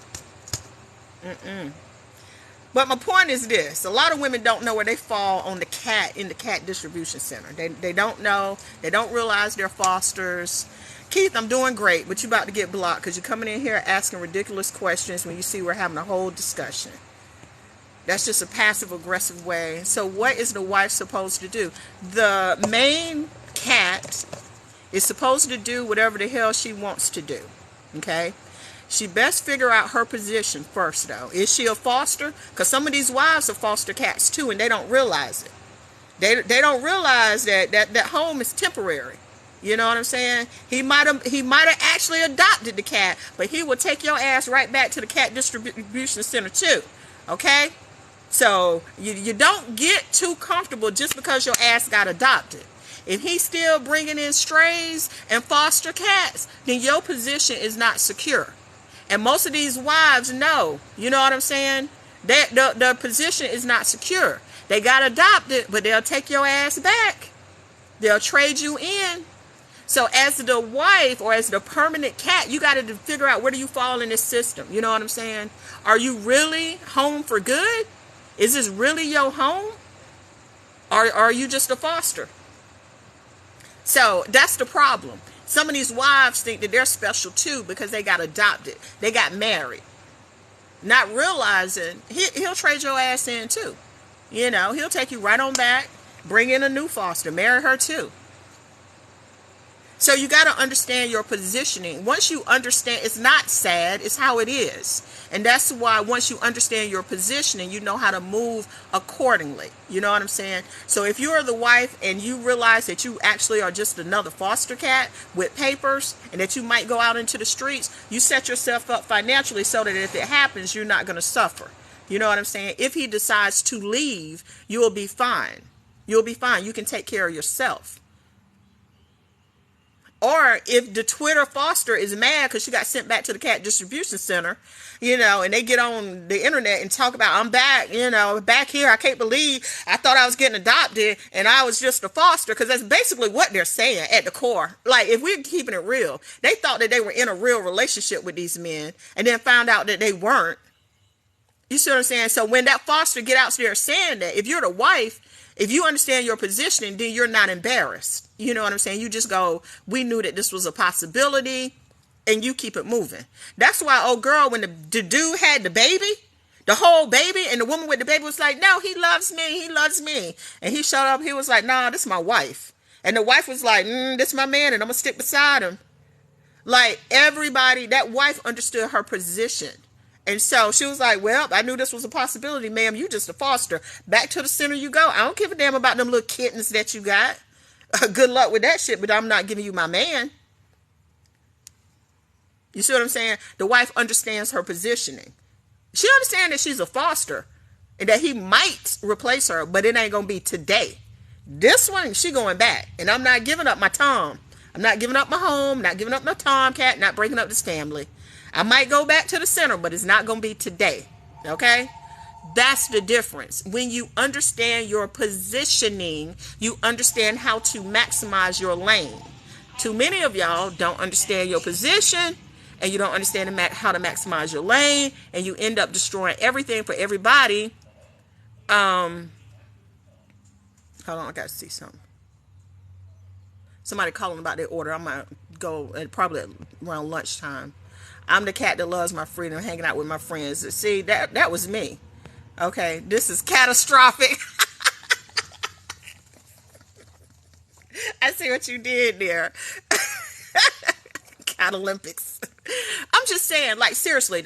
But my point is this. A lot of women don't know where they fall on in the cat distribution center. They don't know. They don't realize they're fosters. Keith, I'm doing great, but you're about to get blocked because you're coming in here asking ridiculous questions when you see we're having a whole discussion. That's just a passive-aggressive way. So what is the wife supposed to do? The main cat is supposed to do whatever the hell she wants to do. Okay? She best figure out her position first, though. Is she a foster? Because some of these wives are foster cats, too, and they don't realize it. They don't realize that home is temporary. You know what I'm saying? He might have actually adopted the cat, but he will take your ass right back to the cat distribution center, too. Okay? So you don't get too comfortable just because your ass got adopted. If he's still bringing in strays and foster cats, then your position is not secure. And most of these wives know, you know what I'm saying? That the position is not secure. They got adopted, but they'll take your ass back. They'll trade you in. So as the wife or as the permanent cat, you got to figure out where do you fall in this system. You know what I'm saying? Are you really home for good? Is this really your home? Or are you just a foster? So that's the problem. Some of these wives think that they're special too because they got adopted. They got married. Not realizing he'll trade your ass in too. You know, he'll take you right on back, bring in a new foster, marry her too. So you got to understand your positioning. Once you understand, it's not sad, it's how it is. And that's why once you understand your positioning, you know how to move accordingly. You know what I'm saying? So if you're the wife and you realize that you actually are just another foster cat with papers and that you might go out into the streets, you set yourself up financially so that if it happens, you're not going to suffer. You know what I'm saying? If he decides to leave, you will be fine. You'll be fine. You can take care of yourself. Or if the Twitter foster is mad because she got sent back to the cat distribution center, you know, and they get on the internet and talk about, I'm back, you know, back here. I can't believe I thought I was getting adopted and I was just a foster. Because that's basically what they're saying at the core. Like, if we're keeping it real, they thought that they were in a real relationship with these men and then found out that they weren't. You see what I'm saying? So when that foster get out there saying that, if you're the wife, if you understand your positioning, then you're not embarrassed. You know what I'm saying? You just go, we knew that this was a possibility, and you keep it moving. That's why, oh girl, when the dude had the baby, the whole baby, and the woman with the baby was like, no, he loves me, he loves me. And he showed up, he was like, nah, this is my wife. And the wife was like, this is my man, and I'm going to stick beside him. Like, everybody, that wife understood her position. And so she was like, well, I knew this was a possibility, ma'am. You just a foster. Back to the center you go. I don't give a damn about them little kittens that you got. Good luck with that shit, but I'm not giving you my man. You see what I'm saying? The wife understands her positioning. She understands that she's a foster and that he might replace her, but it ain't going to be today. This one, she going back. And I'm not giving up my Tom. I'm not giving up my home, not giving up my Tomcat, not breaking up this family. I might go back to the center, but it's not going to be today. Okay? That's the difference. When you understand your positioning, you understand how to maximize your lane. Too many of y'all don't understand your position, and you don't understand how to maximize your lane, and you end up destroying everything for everybody. Hold on, I got to see something. Somebody calling about their order. I might go probably around lunchtime. I'm the cat that loves my freedom, hanging out with my friends. See, that was me. Okay, this is catastrophic. I see what you did there. Cat Olympics. I'm just saying, like, seriously,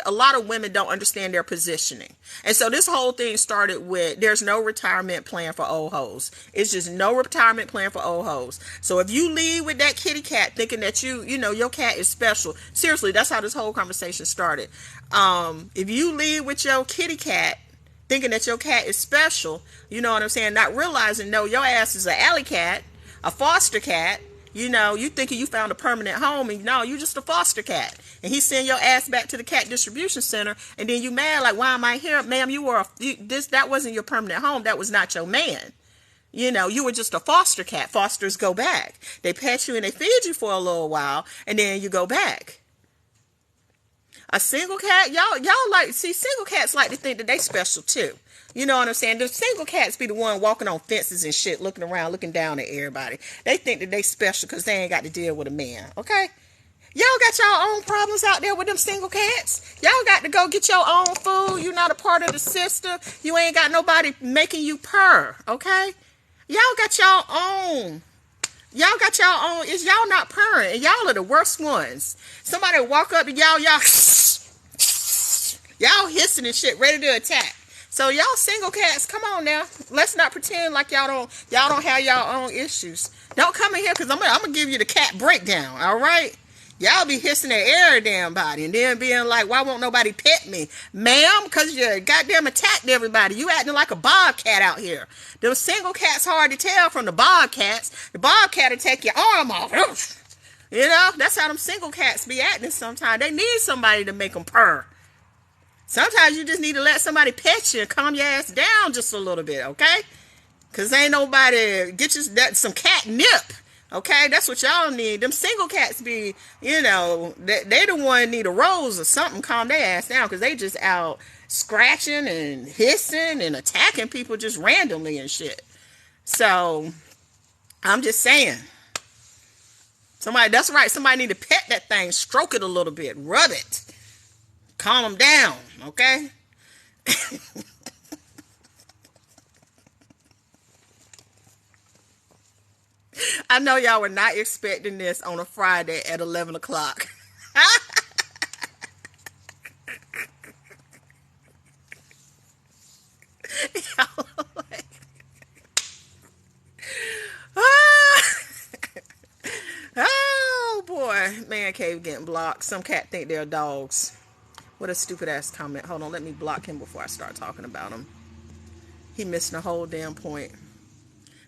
a lot of women don't understand their positioning. And so this whole thing started with, there's no retirement plan for old hoes. It's just no retirement plan for old hoes. So if you leave with that kitty cat thinking that you know, your cat is special, seriously, that's how this whole conversation started. If you leave with your kitty cat thinking that your cat is special, you know what I'm saying, not realizing, no, your ass is an alley cat, a foster cat. You know, you thinking you found a permanent home, and no, you just a foster cat. And he send your ass back to the cat distribution center, and then you mad like, why am I here? Ma'am, that wasn't your permanent home. That was not your man. You know, you were just a foster cat. Fosters go back. They pet you and they feed you for a little while, and then you go back. A single cat, y'all like, see, single cats like to think that they special too. You know what I'm saying? The single cats be the one walking on fences and shit, looking around, looking down at everybody. They think that they special because they ain't got to deal with a man, okay? Y'all got y'all own problems out there with them single cats. Y'all got to go get your own food. You're not a part of the system. You ain't got nobody making you purr, okay? Y'all got y'all own. Y'all got y'all own. Is y'all not purring? And y'all are the worst ones. Somebody walk up to y'all hissing and shit, ready to attack. So y'all single cats, come on now. Let's not pretend like y'all don't have y'all own issues. Don't come in here because I'm gonna give you the cat breakdown, all right? Y'all be hissing at every damn body and then being like, why won't nobody pet me? Ma'am, because you goddamn attacked everybody. You acting like a bobcat out here. Them single cats hard to tell from the bobcats. The bobcat will take your arm off. You know, that's how them single cats be acting sometimes. They need somebody to make them purr. Sometimes you just need to let somebody pet you and calm your ass down just a little bit, okay? Because ain't nobody, get you some catnip, okay? That's what y'all need. Them single cats be, you know, they the one need a rose or something, calm their ass down, because they just out scratching and hissing and attacking people just randomly and shit. So, I'm just saying. That's right, somebody need to pet that thing, stroke it a little bit, rub it, calm them down, okay? I know y'all were not expecting this on a Friday at 11 o'clock. Oh boy, man cave getting blocked. Some cat think they're dogs. What a stupid ass comment. Hold on, let me block him before I start talking about him. He missing the whole damn point.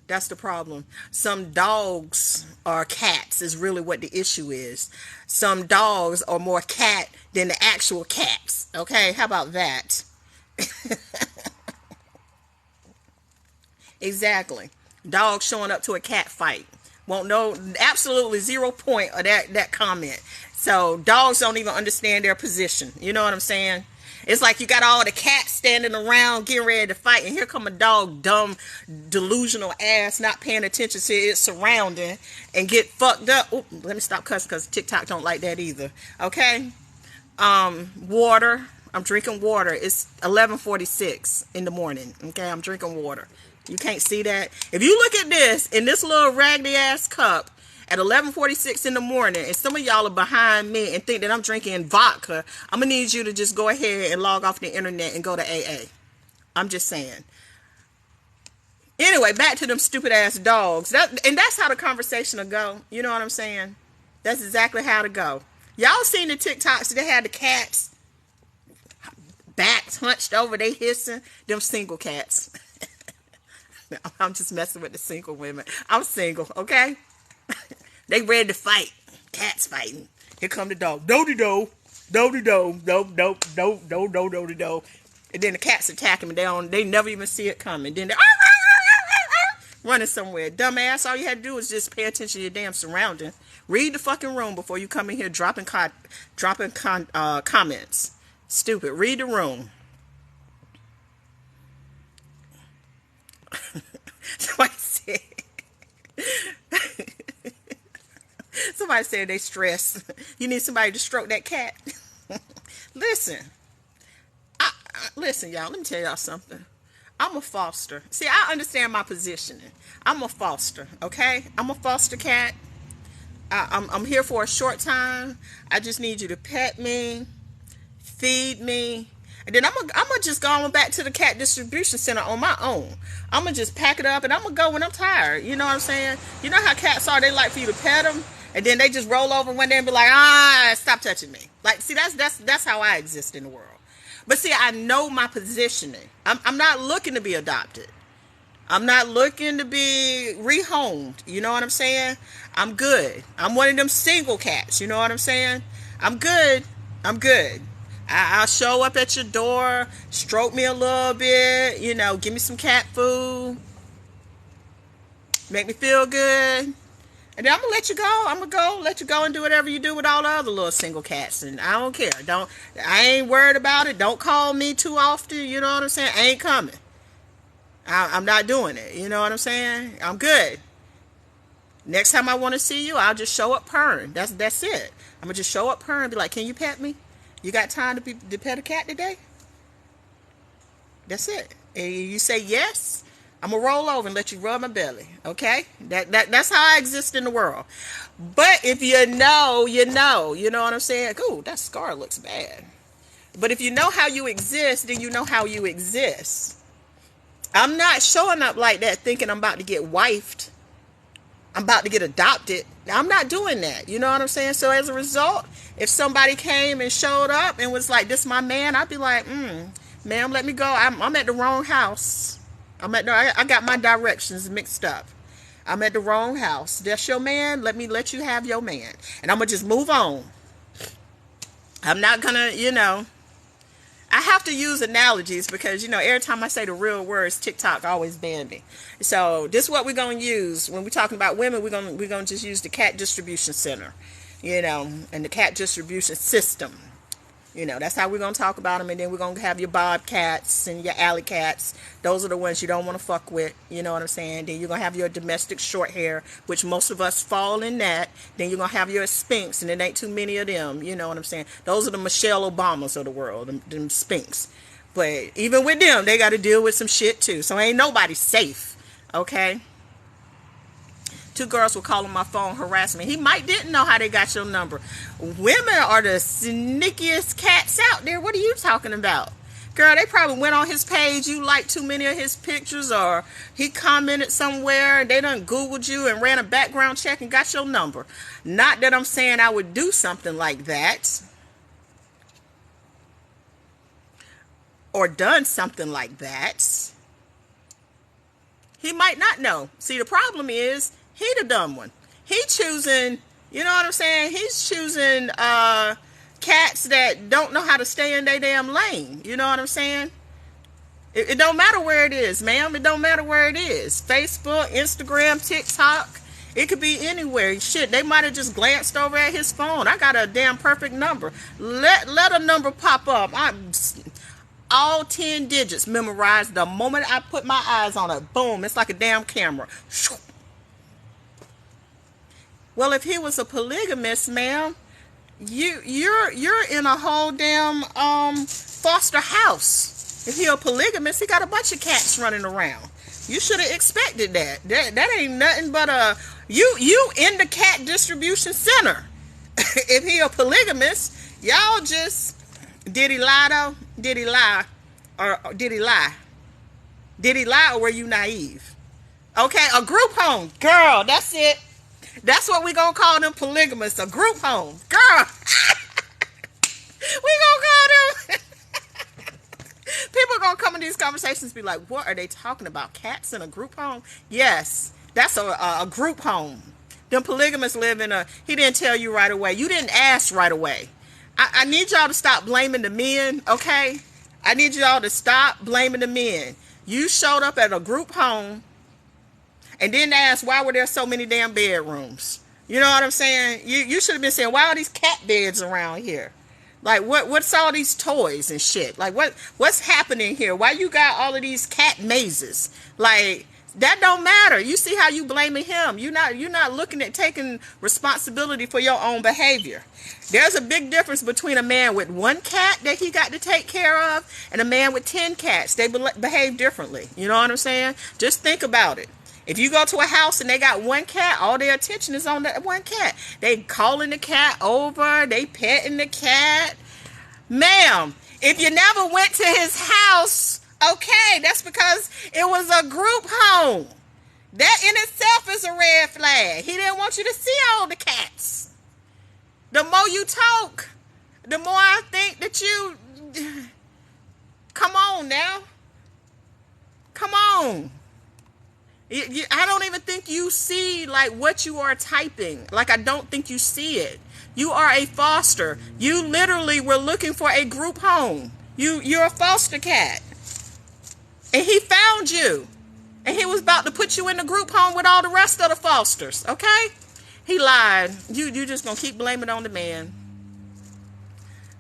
That's the problem. Some dogs are cats is really what the issue is. Some dogs are more cat than the actual cats. Okay, how about that? Exactly. Dogs showing up to a cat fight. Won't know absolutely 0 point of that comment. So dogs don't even understand their position. You know what I'm saying? It's like you got all the cats standing around getting ready to fight, and here come a dog, dumb, delusional ass, not paying attention to its surrounding, and get fucked up. Ooh, let me stop cussing because TikTok don't like that either. Okay? Water. I'm drinking water. It's 11:46 in the morning. Okay? I'm drinking water. You can't see that. If you look at this in this little raggedy ass cup at 11:46 in the morning, and some of y'all are behind me and think that I'm drinking vodka, I'm gonna need you to just go ahead and log off the internet and go to AA. I'm just saying. Anyway, back to them stupid ass dogs. That's how the conversation will go. You know what I'm saying? That's exactly how to go. Y'all seen the TikToks that had the cats backs hunched over, they hissing? Them single cats. I'm just messing with the single women. I'm single, okay? They ready to fight. Cats fighting. Here come the dog. Do-de-do. Do-de-do. Do-do-do. Do-do-do-do-do. And then the cats attack them, and they never even see it coming. Then they're running somewhere. Dumbass, all you had to do was just pay attention to your damn surroundings. Read the fucking room before you come in here dropping comments. Stupid. Read the room. Somebody said they stress. You need somebody to stroke that cat. Listen, listen, y'all. Let me tell y'all something. I'm a foster. See, I understand my positioning. I'm a foster. Okay, I'm a foster cat. I'm here for a short time. I just need you to pet me, feed me. And then I'm gonna just go on back to the cat distribution center on my own. I'm gonna just pack it up and I'm gonna go when I'm tired. You know what I'm saying? You know how cats are? They like for you to pet them, and then they just roll over one day and be like, stop touching me. Like, see, that's how I exist in the world. But see, I know my positioning. I'm not looking to be adopted. I'm not looking to be rehomed. You know what I'm saying? I'm good. I'm one of them single cats. You know what I'm saying? I'm good. I'm good. I'll show up at your door, stroke me a little bit, you know, give me some cat food, make me feel good, and then I'm gonna let you go. I'm gonna let you go and do whatever you do with all the other little single cats, and I don't care. I ain't worried about it. Don't call me too often. You know what I'm saying? I ain't coming. I'm not doing it. You know what I'm saying? I'm good. Next time I want to see you, I'll just show up purring. That's it. I'm gonna just show up purring and be like, can you pet me? You got time to pet a cat today? That's it. And you say yes, I'm gonna roll over and let you rub my belly. Okay? That's how I exist in the world. But if you know, you know. You know what I'm saying? Ooh, that scar looks bad. But if you know how you exist, then you know how you exist. I'm not showing up like that thinking I'm about to get wifed. I'm about to get adopted. I'm not doing that. You know what I'm saying? So as a result, if somebody came and showed up and was like, this my man, I'd be like, ma'am, let me go. I'm at the wrong house. I got my directions mixed up. I'm at the wrong house. That's your man. Let you have your man. And I'm going to just move on. I'm not going to, I have to use analogies because, every time I say the real words, TikTok always ban me. So this is what we're going to use. When we're talking about women, we're going to just use the cat distribution center, and the cat distribution system. That's how we're going to talk about them. And then we're going to have your bobcats and your alley cats. Those are the ones you don't want to fuck with. You know what I'm saying? Then you're going to have your domestic short hair, which most of us fall in that. Then you're going to have your Sphinx, and it ain't too many of them. You know what I'm saying? Those are the Michelle Obamas of the world, them Sphinx. But even with them, they got to deal with some shit too. So ain't nobody safe. Okay? 2 girls were calling my phone, harassing me. He might didn't know how they got your number. Women are the sneakiest cats out there. What are you talking about? Girl, they probably went on his page. You liked too many of his pictures, or he commented somewhere. They done Googled you and ran a background check and got your number. Not that I'm saying I would do something like that, or done something like that. He might not know. See, the problem is, he the dumb one. He choosing, you know what I'm saying? He's choosing cats that don't know how to stay in their damn lane. You know what I'm saying? It don't matter where it is, ma'am. It don't matter where it is. Facebook, Instagram, TikTok. It could be anywhere. Shit, they might have just glanced over at his phone. I got a damn perfect number. Let a number pop up. All 10 digits memorized the moment I put my eyes on it. Boom. It's like a damn camera. Well, if he was a polygamist, ma'am, you're in a whole damn foster house. If he a polygamist, he got a bunch of cats running around. You should have expected that. That ain't nothing but you in the cat distribution center. If he a polygamist, y'all just did he lie though? Did he lie? Or did he lie? Did he lie, or were you naive? Okay, a group home. Girl, that's it. That's what we gonna call them polygamists, a group home. Girl. We gonna call them. People gonna come in these conversations and be like, what are they talking about? Cats in a group home? Yes, that's a group home. Them polygamists live in he didn't tell you right away. You didn't ask right away. I need y'all to stop blaming the men, okay? I need y'all to stop blaming the men. You showed up at a group home and didn't ask why were there so many damn bedrooms. You know what I'm saying? You should have been saying, why are these cat beds around here? Like, what's all these toys and shit? Like, what's happening here? Why you got all of these cat mazes? Like, that don't matter. You see how you blaming him. You're not looking at taking responsibility for your own behavior. There's a big difference between a man with 1 cat that he got to take care of and a man with 10 cats. They behave differently. You know what I'm saying? Just think about it. If you go to a house and they got 1 cat, all their attention is on that 1 cat. They calling the cat over. They petting the cat. Ma'am, if you never went to his house, okay, that's because it was a group home. That in itself is a red flag. He didn't want you to see all the cats. The more you talk, the more I think that you... Come on now. Come on. I don't even think you see like what you are typing. Like, I don't think you see it. You are a foster. You literally were looking for a group home. You're a foster cat. And he found you. And he was about to put you in the group home with all the rest of the fosters. Okay? He lied. You just gonna keep blaming on the man.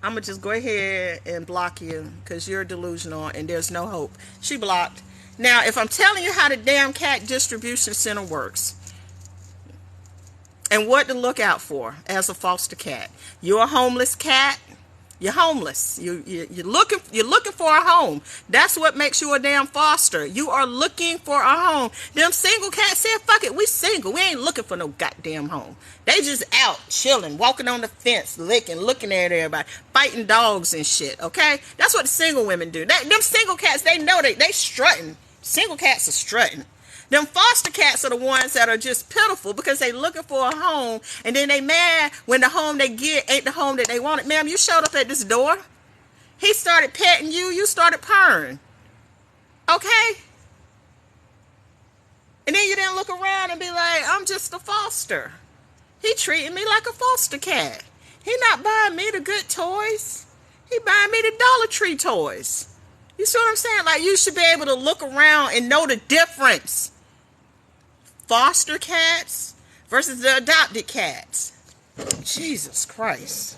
I'm gonna just go ahead and block you because you're delusional and there's no hope. She blocked. Now, if I'm telling you how the damn cat distribution center works and what to look out for as a foster cat, you're a homeless cat. You're homeless. You're looking for a home. That's what makes you a damn foster. You are looking for a home. Them single cats said, fuck it, we single. We ain't looking for no goddamn home. They just out chilling, walking on the fence, licking, looking at everybody, fighting dogs and shit, okay? That's what the single women do. Them single cats, they know they strutting. Single cats are strutting. Them foster cats are the ones that are just pitiful because they looking for a home, and then they mad when the home they get ain't the home that they wanted. Ma'am, you showed up at this door. He started petting you. You started purring. Okay? And then you didn't look around and be like, I'm just a foster. He treating me like a foster cat. He not buying me the good toys. He buying me the Dollar Tree toys. You see what I'm saying? Like, you should be able to look around and know the difference. Foster cats versus the adopted cats. Jesus Christ.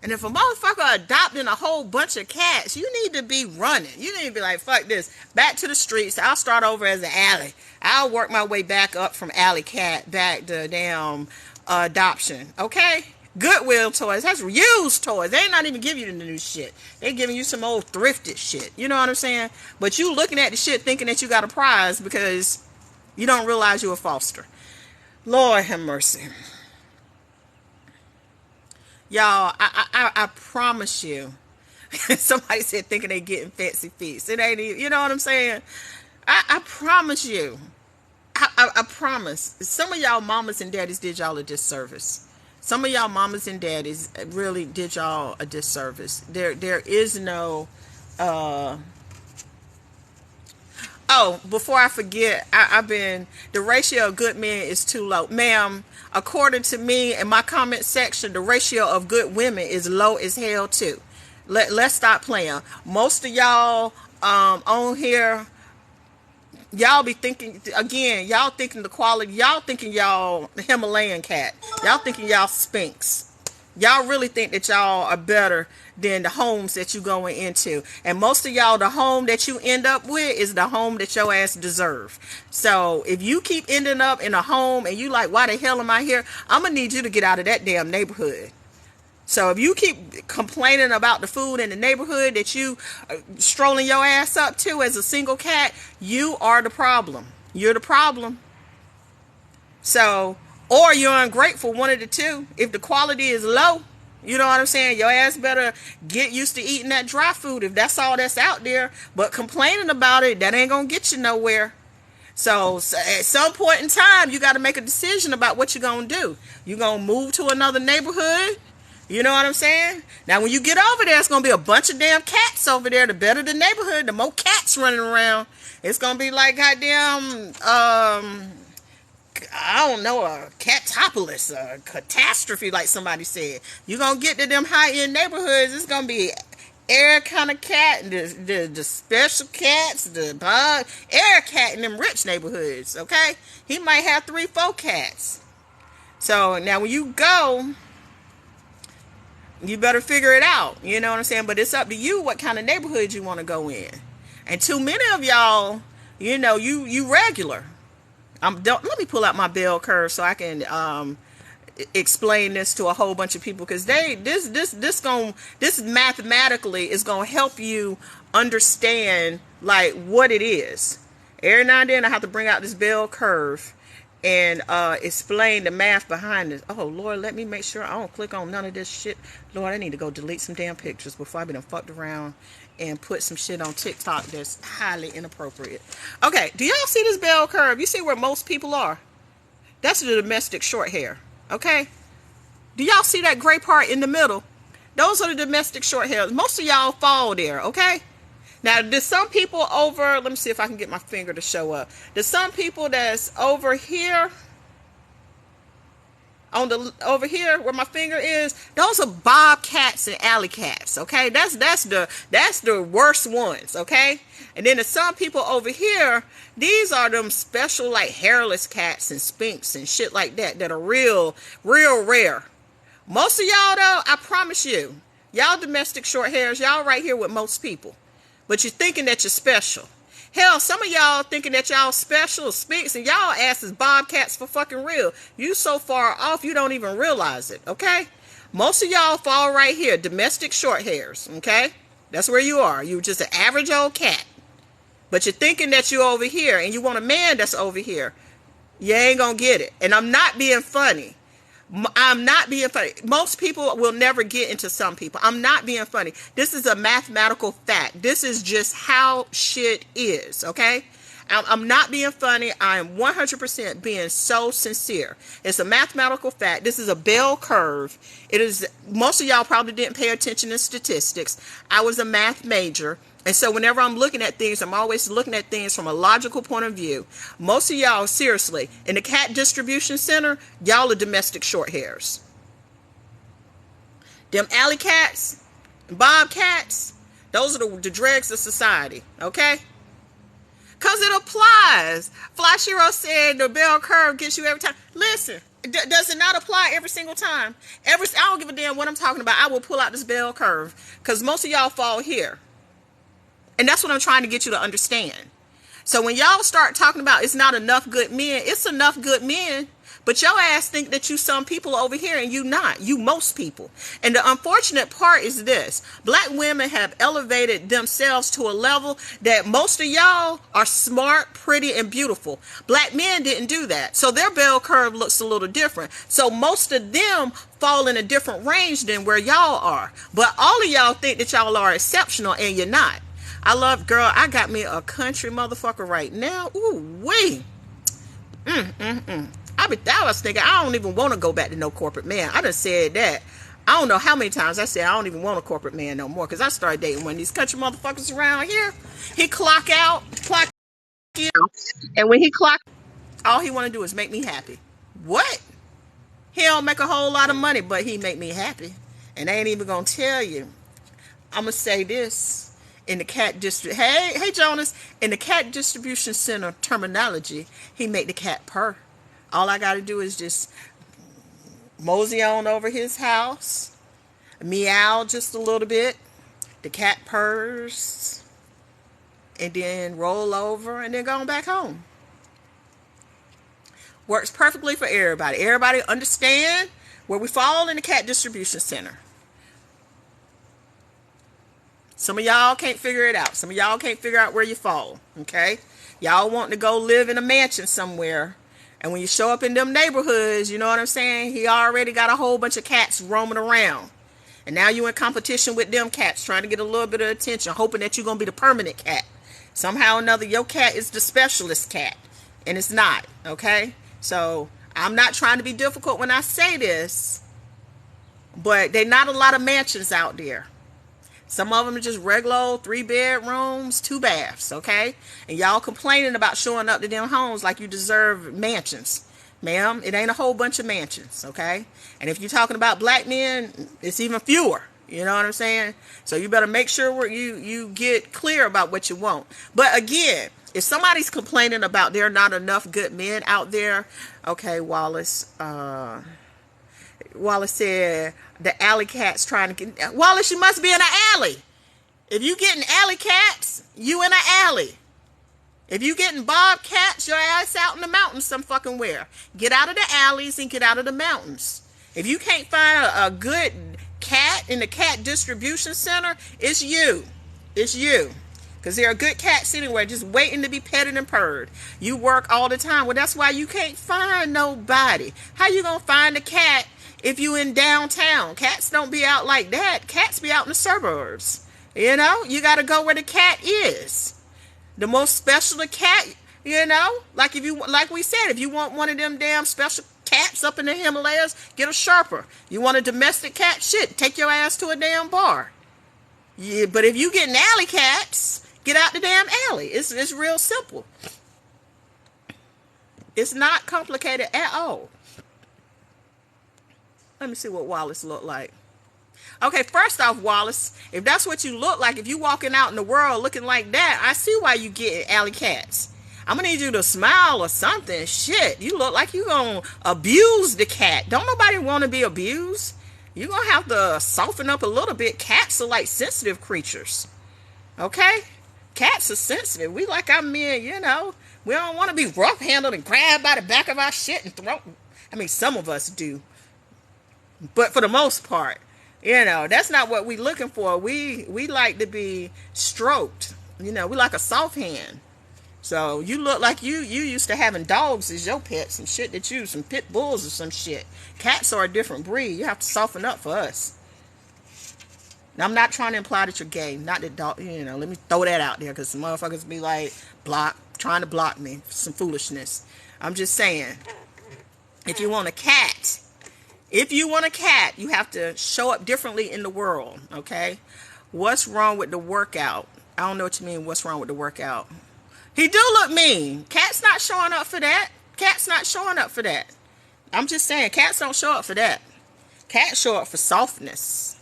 And if a motherfucker adopting a whole bunch of cats, you need to be running. You need to be like, fuck this. Back to the streets. I'll start over as an alley. I'll work my way back up from alley cat back to damn adoption. Okay? Goodwill toys. That's used toys. They ain't not even giving you the new shit. They giving you some old thrifted shit. You know what I'm saying? But you looking at the shit thinking that you got a prize because you don't realize you're a foster. Lord have mercy. Y'all, I promise you. Somebody said thinking they getting fancy feasts. It ain't even, you know what I'm saying? I promise you. I promise. Some of y'all mamas and daddies did y'all a disservice. Some of y'all mamas and daddies really did y'all a disservice. There is no oh, before I forget, the ratio of good men is too low. Ma'am, according to me in my comment section, the ratio of good women is low as hell too. Let's stop playing. Most of y'all on here, y'all be thinking, again, y'all thinking the quality, y'all thinking y'all Himalayan cat. Y'all thinking y'all Sphinx. Y'all really think that y'all are better than the homes that you going into. And most of y'all, the home that you end up with is the home that your ass deserve. So if you keep ending up in a home and you like, why the hell am I here? I'm going to need you to get out of that damn neighborhood. So if you keep complaining about the food in the neighborhood that you strolling your ass up to as a single cat, you are the problem. You're the problem. So, or you're ungrateful, one of the two. If the quality is low, you know what I'm saying? Your ass better get used to eating that dry food if that's all that's out there. But complaining about it, that ain't going to get you nowhere. So at some point in time, you got to make a decision about what you're going to do. You're going to move to another neighborhood. You know what I'm saying? Now, when you get over there, it's going to be a bunch of damn cats over there. The better the neighborhood, the more cats running around. It's going to be like goddamn, I don't know, a catopolis, a catastrophe, like somebody said. You're going to get to them high-end neighborhoods. It's going to be air kind of cat, the special cats, the air cat in them rich neighborhoods, okay? He might have 3-4 cats. So, now when you go, you better figure it out. You know what I'm saying? But it's up to you what kind of neighborhood you want to go in. And too many of y'all, you know, you regular. Let me pull out my bell curve so I can explain this to a whole bunch of people, because this mathematically is gonna help you understand like what it is. Every now and then I have to bring out this bell curve and explain the math behind it. Oh Lord, let me make sure I don't click on none of this shit. Lord, I need to go delete some damn pictures before I be done fucked around and put some shit on TikTok that's highly inappropriate. Okay, do y'all see this bell curve? You see where most people are? That's the domestic short hair. Okay? Do y'all see that gray part in the middle? Those are the domestic short hairs. Most of y'all fall there, okay? Now, there's some people over, let me see if I can get my finger to show up. There's some people that's over here, over here where my finger is. Those are bobcats and alley cats, okay? That's the worst ones, okay? And then there's some people over here, these are them special like hairless cats and sphinx and shit like that are real rare. Most of y'all though, I promise you, y'all domestic short hairs, y'all right here with most people. But you're thinking that you're special. Hell, some of y'all thinking that y'all special sphinx and y'all asses bobcats for fucking real. You so far off you don't even realize it, okay? Most of y'all fall right here, domestic short hairs, okay? That's where you are. You're just an average old cat. But you're thinking that you're over here and you want a man that's over here. You ain't gonna get it. And I'm not being funny. I'm not being funny. Most people will never get into some people. I'm not being funny. This is a mathematical fact. This is just how shit is, okay? I'm not being funny. I am 100% being so sincere. It's a mathematical fact. This is a bell curve. It is, most of y'all probably didn't pay attention to statistics. I was a math major. And so whenever I'm looking at things, I'm always looking at things from a logical point of view. Most of y'all, seriously, in the cat distribution center, y'all are domestic short hairs. Them alley cats, bobcats, those are the dregs of society, okay? Because it applies. Flashiro said the bell curve gets you every time. Listen, does it not apply every single time? I don't give a damn what I'm talking about. I will pull out this bell curve because most of y'all fall here. And that's what I'm trying to get you to understand. So when y'all start talking about it's not enough good men, it's enough good men. But your ass think that you some people over here and you not. You most people. And the unfortunate part is this. Black women have elevated themselves to a level that most of y'all are smart, pretty, and beautiful. Black men didn't do that. So their bell curve looks a little different. So most of them fall in a different range than where y'all are. But all of y'all think that y'all are exceptional and you're not. I love, girl, I got me a country motherfucker right now. Ooh, wee. I was thinking, I don't even want to go back to no corporate man. I done said that. I don't know how many times I said I don't even want a corporate man no more. Because I started dating one of these country motherfuckers around here. He clock in. And when he clock, all he want to do is make me happy. What? He don't make a whole lot of money, but he make me happy. And I ain't even going to tell you. I'm going to say this. In the cat hey Jonas, in the cat distribution center terminology, he make the cat purr. All I got to do is just mosey on over his house, meow just a little bit, the cat purrs, and then roll over and then go back home. Works perfectly for everybody. Everybody understand where we fall in the cat distribution center. Some of y'all can't figure it out. Some of y'all can't figure out where you fall, okay? Y'all want to go live in a mansion somewhere. And when you show up in them neighborhoods, you know what I'm saying? He already got a whole bunch of cats roaming around. And now you in competition with them cats, trying to get a little bit of attention, hoping that you're going to be the permanent cat. Somehow or another, your cat is the specialist cat. And it's not, okay? So I'm not trying to be difficult when I say this. But there's not a lot of mansions out there. Some of them are just regular 3 bedrooms, 2 baths, okay? And y'all complaining about showing up to them homes like you deserve mansions. Ma'am, it ain't a whole bunch of mansions, okay? And if you're talking about black men, it's even fewer. You know what I'm saying? So you better make sure you get clear about what you want. But again, if somebody's complaining about there are not enough good men out there, okay, Wallace said the alley cats trying to get... Wallace, you must be in an alley. If you getting alley cats, you in an alley. If you getting bobcats, your ass out in the mountains some fucking where. Get out of the alleys and get out of the mountains. If you can't find a good cat in the cat distribution center, it's you. It's you. Because there are good cats anywhere just waiting to be petted and purred. You work all the time. Well, that's why you can't find nobody. How you going to find a cat if you in downtown? Cats don't be out like that. Cats be out in the suburbs. You know, you got to go where the cat is. The most special the cat, you know, like we said, if you want one of them damn special cats up in the Himalayas, get a Sherpa. You want a domestic cat, shit, take your ass to a damn bar. Yeah, but if you getting alley cats, get out the damn alley. It's real simple. It's not complicated at all. Let me see what Wallace looked like. Okay, first off, Wallace, if that's what you look like, if you walking out in the world looking like that, I see why you get alley cats. I'm going to need you to smile or something. Shit, you look like you going to abuse the cat. Don't nobody want to be abused. You're going to have to soften up a little bit. Cats are like sensitive creatures. Okay? Cats are sensitive. We like our men, you know. We don't want to be rough-handled and grabbed by the back of our shit and throw. I mean, some of us do. But for the most part, you know, that's not what we looking for. We like to be stroked. You know, we like a soft hand. So you look like you used to having dogs as your pets and shit that you, some pit bulls or some shit. Cats are a different breed. You have to soften up for us. Now, I'm not trying to imply that you're gay. Not that dog, you know, let me throw that out there because some motherfuckers be like, block, trying to block me. Some foolishness. I'm just saying, if you want a cat, you have to show up differently in the world, okay? What's wrong with the workout? I don't know what you mean, what's wrong with the workout? He do look mean. Cat's not showing up for that. Cat's not showing up for that. I'm just saying, cats don't show up for that. Cats show up for softness.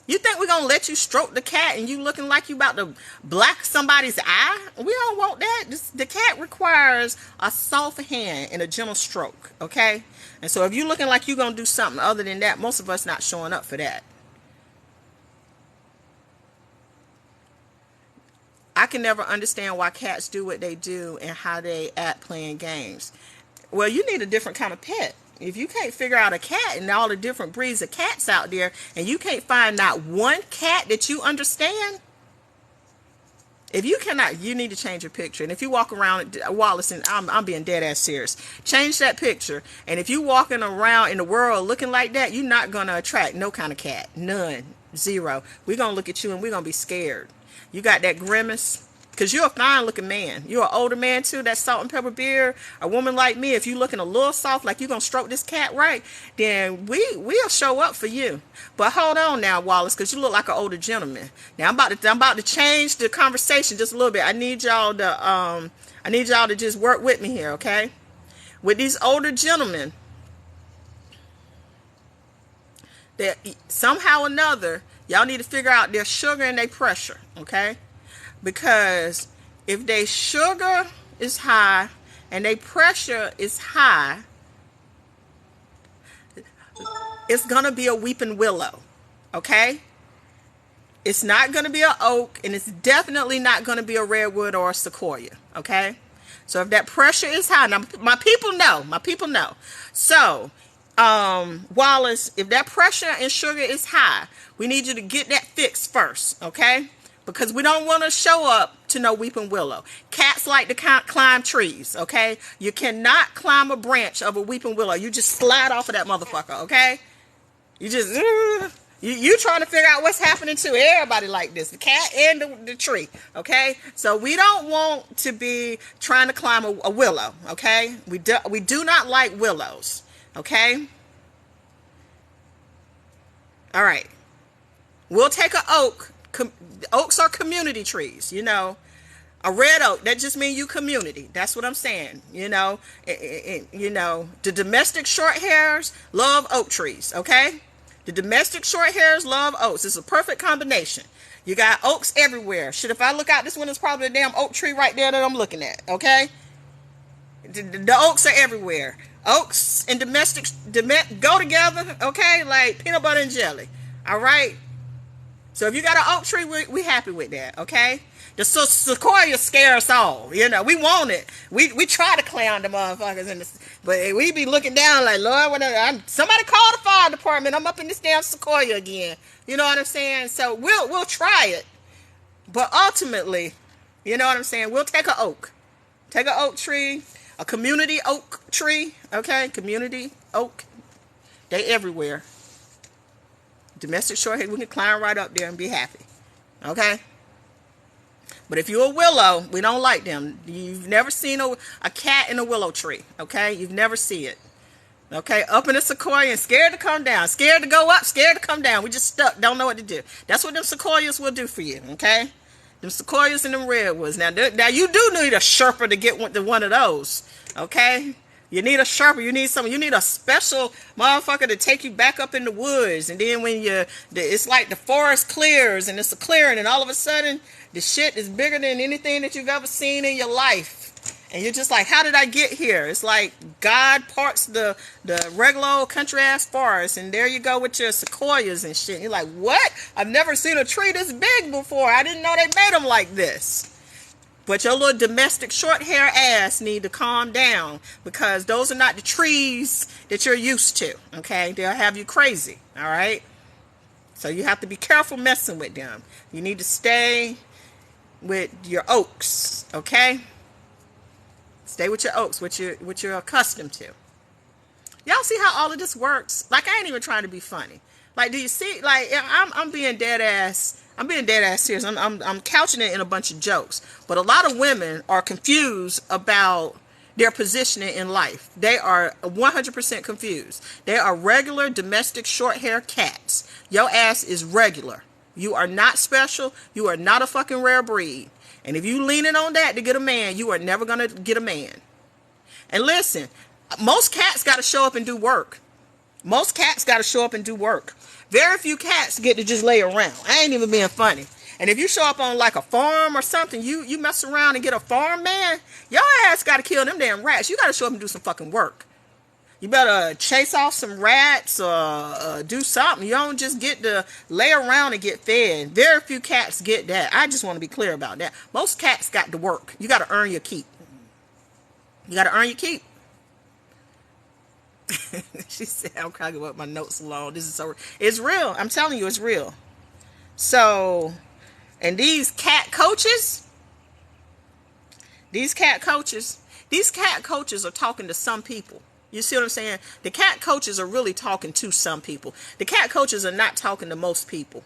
You think we're going to let you stroke the cat and you looking like you about to black somebody's eye? We don't want that. The cat requires a soft hand and a gentle stroke, okay? And so if you're looking like you're going to do something other than that, most of us not showing up for that. I can never understand why cats do what they do and how they act playing games. Well, you need a different kind of pet. If you can't figure out a cat and all the different breeds of cats out there, and you can't find not one cat that you understand, if you cannot, you need to change your picture. And if you walk around, Wallace, and I'm being dead ass serious, change that picture. And if you walking around in the world looking like that, you're not going to attract no kind of cat. None. Zero. We're going to look at you and we're going to be scared. You got that grimace. Because you're a fine looking man. You're an older man too, that salt and pepper beard. A woman like me, if you looking a little soft, like you're going to stroke this cat right, then we'll show up for you. But hold on now, Wallace, because you look like an older gentleman. Now I'm about to change the conversation just a little bit. I need y'all to just work with me here, okay? With these older gentlemen, that somehow or another, y'all need to figure out their sugar and their pressure, okay? Because if their sugar is high and their pressure is high, it's going to be a weeping willow, okay? It's not going to be an oak, and it's definitely not going to be a redwood or a sequoia, okay? So if that pressure is high, now my people know. So, Wallace, if that pressure and sugar is high, we need you to get that fixed first, okay? Because we don't want to show up to no weeping willow. Cats like to climb trees, okay? You cannot climb a branch of a weeping willow. You just slide off of that motherfucker, okay? You just, you trying to figure out what's happening to everybody like this, the cat and the tree, okay? So we don't want to be trying to climb a willow, okay? We do not like willows, okay? All right. We'll take an oak. Oaks are community trees, you know. A red oak, that just means you community. That's what I'm saying, you know. You know, the domestic short hairs love oak trees, okay? The domestic short hairs love oaks. It's a perfect combination. You got oaks everywhere. Shit, if I look out this window, it's probably a damn oak tree right there that I'm looking at, okay? The oaks are everywhere. Oaks and domestic go together, okay? Like peanut butter and jelly, all right? So if you got an oak tree, we happy with that, okay? The sequoia scare us all, you know. We want it. We try to clown the motherfuckers, but we be looking down like, Lord, somebody call the fire department. I'm up in this damn sequoia again. You know what I'm saying? So we'll try it, but ultimately, you know what I'm saying? We'll take an oak tree, a community oak tree, okay? Community oak, they everywhere. Domestic shorthair, we can climb right up there and be happy, okay? But if you're a willow, we don't like them. You've never seen a cat in a willow tree, okay? You've never seen it, okay? Up in a sequoia and scared to come down, scared to go up, scared to come down. We just stuck, don't know what to do. That's what them sequoias will do for you, okay? Them sequoias and them redwoods. Now you do need a Sherpa to get one of those, okay? You need a Sherpa. You need a special motherfucker to take you back up in the woods. And then when it's like the forest clears and it's a clearing, and all of a sudden the shit is bigger than anything that you've ever seen in your life. And you're just like, how did I get here? It's like God parts the regular old country ass forest, and there you go with your sequoias and shit. And you're like, what? I've never seen a tree this big before. I didn't know they made them like this. But your little domestic short hair ass need to calm down, because those are not the trees that you're used to, okay? They'll have you crazy, all right? So you have to be careful messing with them. You need to stay with your oaks, okay? Stay with your oaks, what you're accustomed to. Y'all see how all of this works? Like, I ain't even trying to be funny. Like, do you see? Like, I'm being dead ass. I'm being dead ass serious. I'm couching it in a bunch of jokes. But a lot of women are confused about their positioning in life. They are 100% confused. They are regular domestic short hair cats. Your ass is regular. You are not special. You are not a fucking rare breed. And if you leaning on that to get a man, you are never gonna get a man. And listen, most cats got to show up and do work. Most cats got to show up and do work. Very few cats get to just lay around. I ain't even being funny. And if you show up on like a farm or something, you mess around and get a farm man, your ass got to kill them damn rats. You got to show up and do some fucking work. You better chase off some rats or do something. You don't just get to lay around and get fed. Very few cats get that. I just want to be clear about that. Most cats got to work. You got to earn your keep. You got to earn your keep. She said, I'm cracking up my notes along. This is so, it's real. I'm telling you, it's real. So, and these cat coaches are talking to some people. You see what I'm saying? The cat coaches are really talking to some people. The cat coaches are not talking to most people.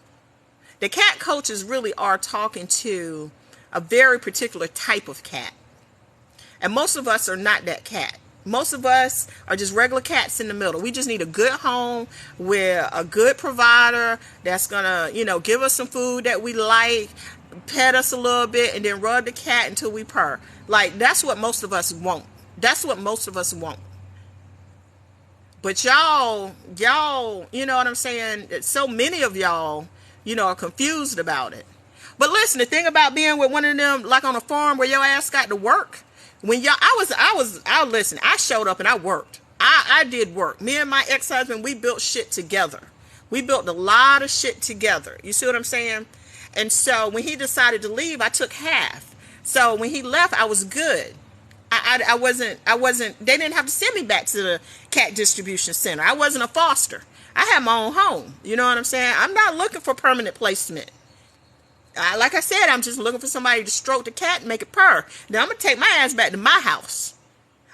The cat coaches really are talking to a very particular type of cat. And most of us are not that cat. Most of us are just regular cats in the middle. We just need a good home with a good provider that's gonna, give us some food that we like, pet us a little bit, and then rub the cat until we purr. Like, that's what most of us want. That's what most of us want. But y'all, you know what I'm saying? So many of y'all, are confused about it. But listen, the thing about being with one of them, like on a farm where your ass got to work, when y'all, listen, I showed up and I worked. I did work. Me and my ex-husband, we built shit together. We built a lot of shit together. You see what I'm saying? And so when he decided to leave, I took half. So when he left, I was good. I wasn't, they didn't have to send me back to the cat distribution center. I wasn't a foster. I had my own home. You know what I'm saying? I'm not looking for permanent placement. Like I said, I'm just looking for somebody to stroke the cat and make it purr. Then I'm going to take my ass back to my house.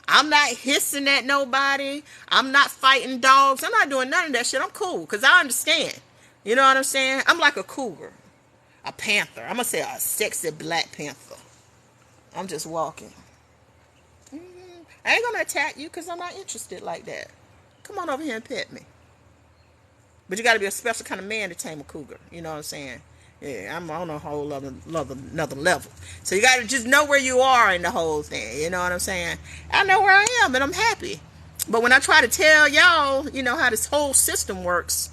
I'm not hissing at nobody. I'm not fighting dogs. I'm not doing none of that shit. I'm cool because I understand. You know what I'm saying? I'm like a cougar, a panther. I'm going to say a sexy black panther. I'm just walking. I ain't going to attack you because I'm not interested like that. Come on over here and pet me. But you got to be a special kind of man to tame a cougar. You know what I'm saying? Yeah, I'm on a whole another level. So you got to just know where you are in the whole thing. You know what I'm saying? I know where I am and I'm happy. But when I try to tell y'all, how this whole system works,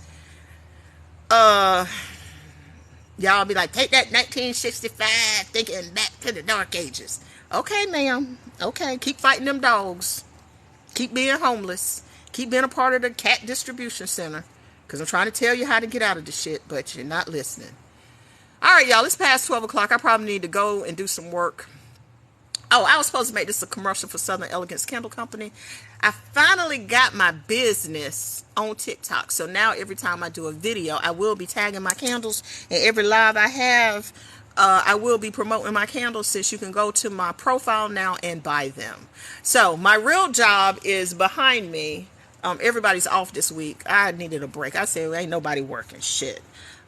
y'all be like, take that 1965 thinking back to the dark ages. Okay, ma'am. Okay, keep fighting them dogs. Keep being homeless. Keep being a part of the cat distribution center. Because I'm trying to tell you how to get out of this shit, but you're not listening. All right, y'all, it's past 12 o'clock. I probably need to go and do some work. Oh, I was supposed to make this a commercial for Southern Elegance Candle Company. I finally got my business on TikTok. So now every time I do a video, I will be tagging my candles. And every live I have, I will be promoting my candles, since you can go to my profile now and buy them. So my real job is behind me. Everybody's off this week. I needed a break. I said, well, ain't nobody working. Shit.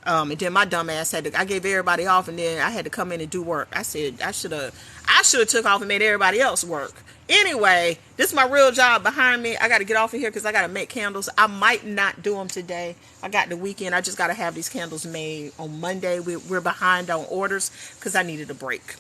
And then my dumb ass I gave everybody off, and then I had to come in and do work. I said, I should have took off and made everybody else work. Anyway, this is my real job behind me. I got to get off of here because I got to make candles. I might not do them today. I got the weekend. I just got to have these candles made on Monday. We're behind on orders because I needed a break.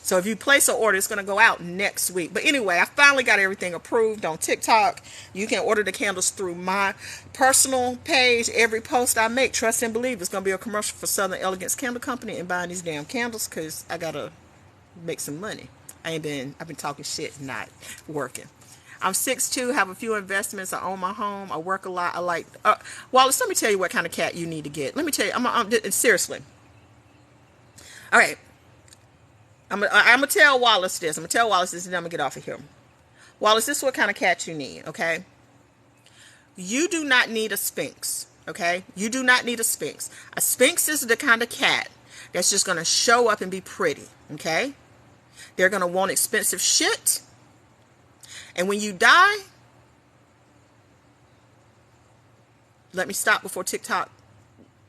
So if you place an order, it's going to go out next week. But anyway, I finally got everything approved on TikTok. You can order the candles through my personal page. Every post I make, trust and believe, it's going to be a commercial for Southern Elegance Candle Company and buying these damn candles because I got to make some money. I've been talking shit, not working. I'm 6'2", have a few investments. I own my home. I work a lot. I like, Wallace, let me tell you what kind of cat you need to get. Let me tell you, seriously. All right. I'm gonna tell Wallace this. and then I'm gonna get off of here. Wallace, this is what kind of cat you need, okay? You do not need a Sphinx, okay? You do not need a Sphinx. A Sphinx is the kind of cat that's just gonna show up and be pretty, okay? They're gonna want expensive shit. And when you die, Let me stop before TikTok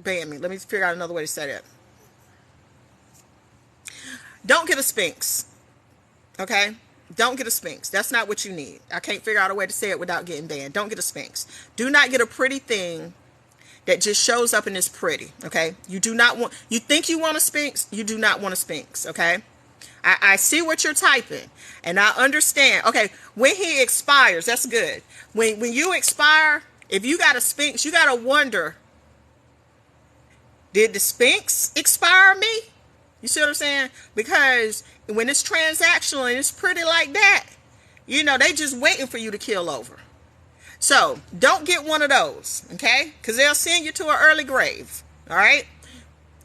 ban me. Let me figure out another way to say that. Don't get a Spanx. Okay? Don't get a Spanx. That's not what you need. I can't figure out a way to say it without getting banned. Don't get a Spanx. Do not get a pretty thing that just shows up and is pretty. Okay? You do not want, you think you want a Spanx, you do not want a Spanx. Okay? I see what you're typing, and I understand. Okay, when he expires, that's good. When you expire, if you got a Spanx, you got to wonder, did the Spanx expire me? You see what I'm saying? Because when it's transactional and it's pretty like that, you know, they just waiting for you to kill over. So don't get one of those, okay? Because they'll send you to an early grave, all right?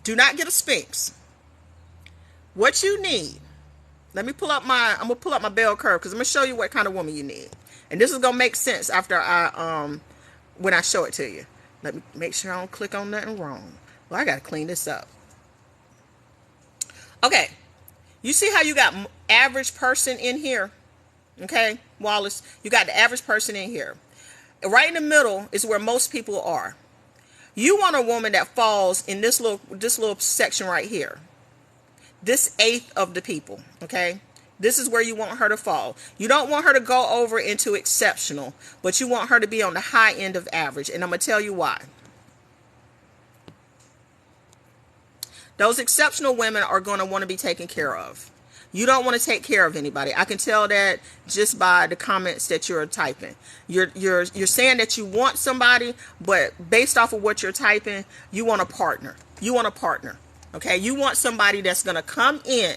Do not get a Spanx. What you need, let me pull up I'm going to pull up my bell curve because I'm going to show you what kind of woman you need. And this is going to make sense after when I show it to you. Let me make sure I don't click on nothing wrong. Well, I got to clean this up. Okay. You see how you got average person in here? Okay, Wallace, you got the average person in here. Right in the middle is where most people are. You want a woman that falls in this little section right here. This eighth of the people, okay? This is where you want her to fall. You don't want her to go over into exceptional, but you want her to be on the high end of average, and I'm going to tell you why. Those exceptional women are going to want to be taken care of. You don't want to take care of anybody. I can tell that just by the comments that you're typing. You're saying that you want somebody, but based off of what you're typing, you want a partner. You want a partner. Okay, you want somebody that's going to come in.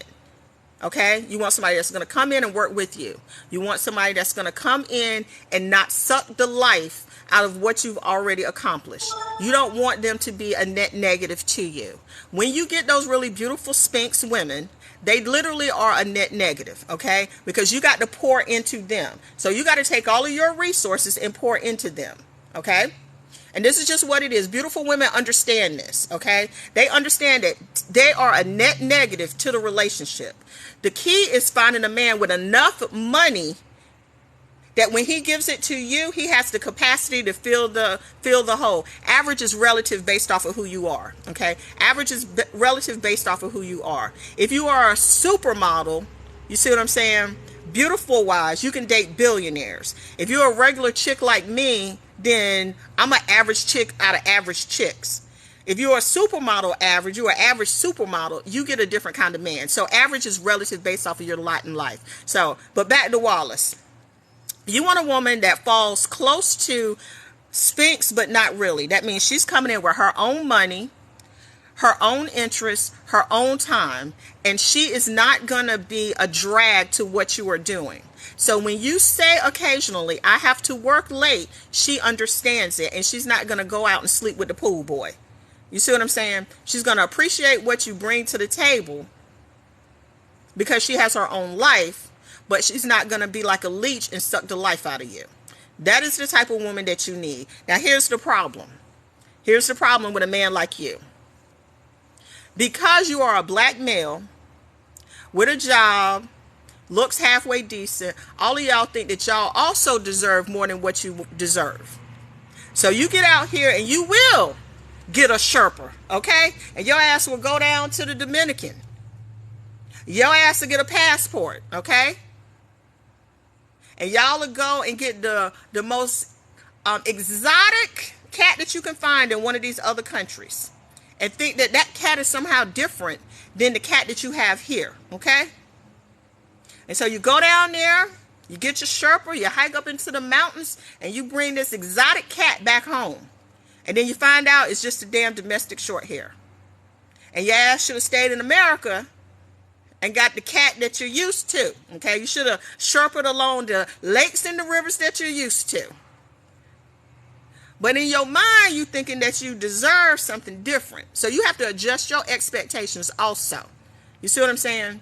Okay, you want somebody that's going to come in and work with you. You want somebody that's going to come in and not suck the life out of what you've already accomplished. You don't want them to be a net negative to you. When you get those really beautiful Spanx women, they literally are a net negative, okay? Because you got to pour into them. So you got to take all of your resources and pour into them, okay? And this is just what it is. Beautiful women understand this, okay? They understand that they are a net negative to the relationship. The key is finding a man with enough money that when he gives it to you, he has the capacity to fill the hole. Average is relative based off of who you are, okay? Average is relative based off of who you are. If you are a supermodel, you see what I'm saying? Beautiful wise, you can date billionaires. If you're a regular chick like me, then I'm an average chick out of average chicks. If you're a supermodel average, you're an average supermodel, you get a different kind of man. So average is relative based off of your lot in life. So, but back to Wallace. You want a woman that falls close to Spanx, but not really. That means she's coming in with her own money, her own interests, her own time, and she is not going to be a drag to what you are doing. So when you say occasionally, I have to work late, she understands it, and she's not going to go out and sleep with the pool boy. You see what I'm saying? She's going to appreciate what you bring to the table because she has her own life, but she's not going to be like a leech and suck the life out of you. That is the type of woman that you need. Now, here's the problem. Here's the problem with a man like you. Because you are a black male with a job, looks halfway decent, all of y'all think that y'all also deserve more than what you deserve. So you get out here and you will get a Sherpa, okay? And your ass will go down to the Dominican. Your ass will get a passport, okay? And y'all will go and get the most exotic cat that you can find in one of these other countries. And think that that cat is somehow different than the cat that you have here, okay? And so you go down there, you get your Sherpa, you hike up into the mountains, and you bring this exotic cat back home. And then you find out it's just a damn domestic short hair. And your ass should have stayed in America and got the cat that you're used to, okay? You should have Sherpa'd along the lakes and the rivers that you're used to. But in your mind, you're thinking that you deserve something different. So you have to adjust your expectations also. You see what I'm saying?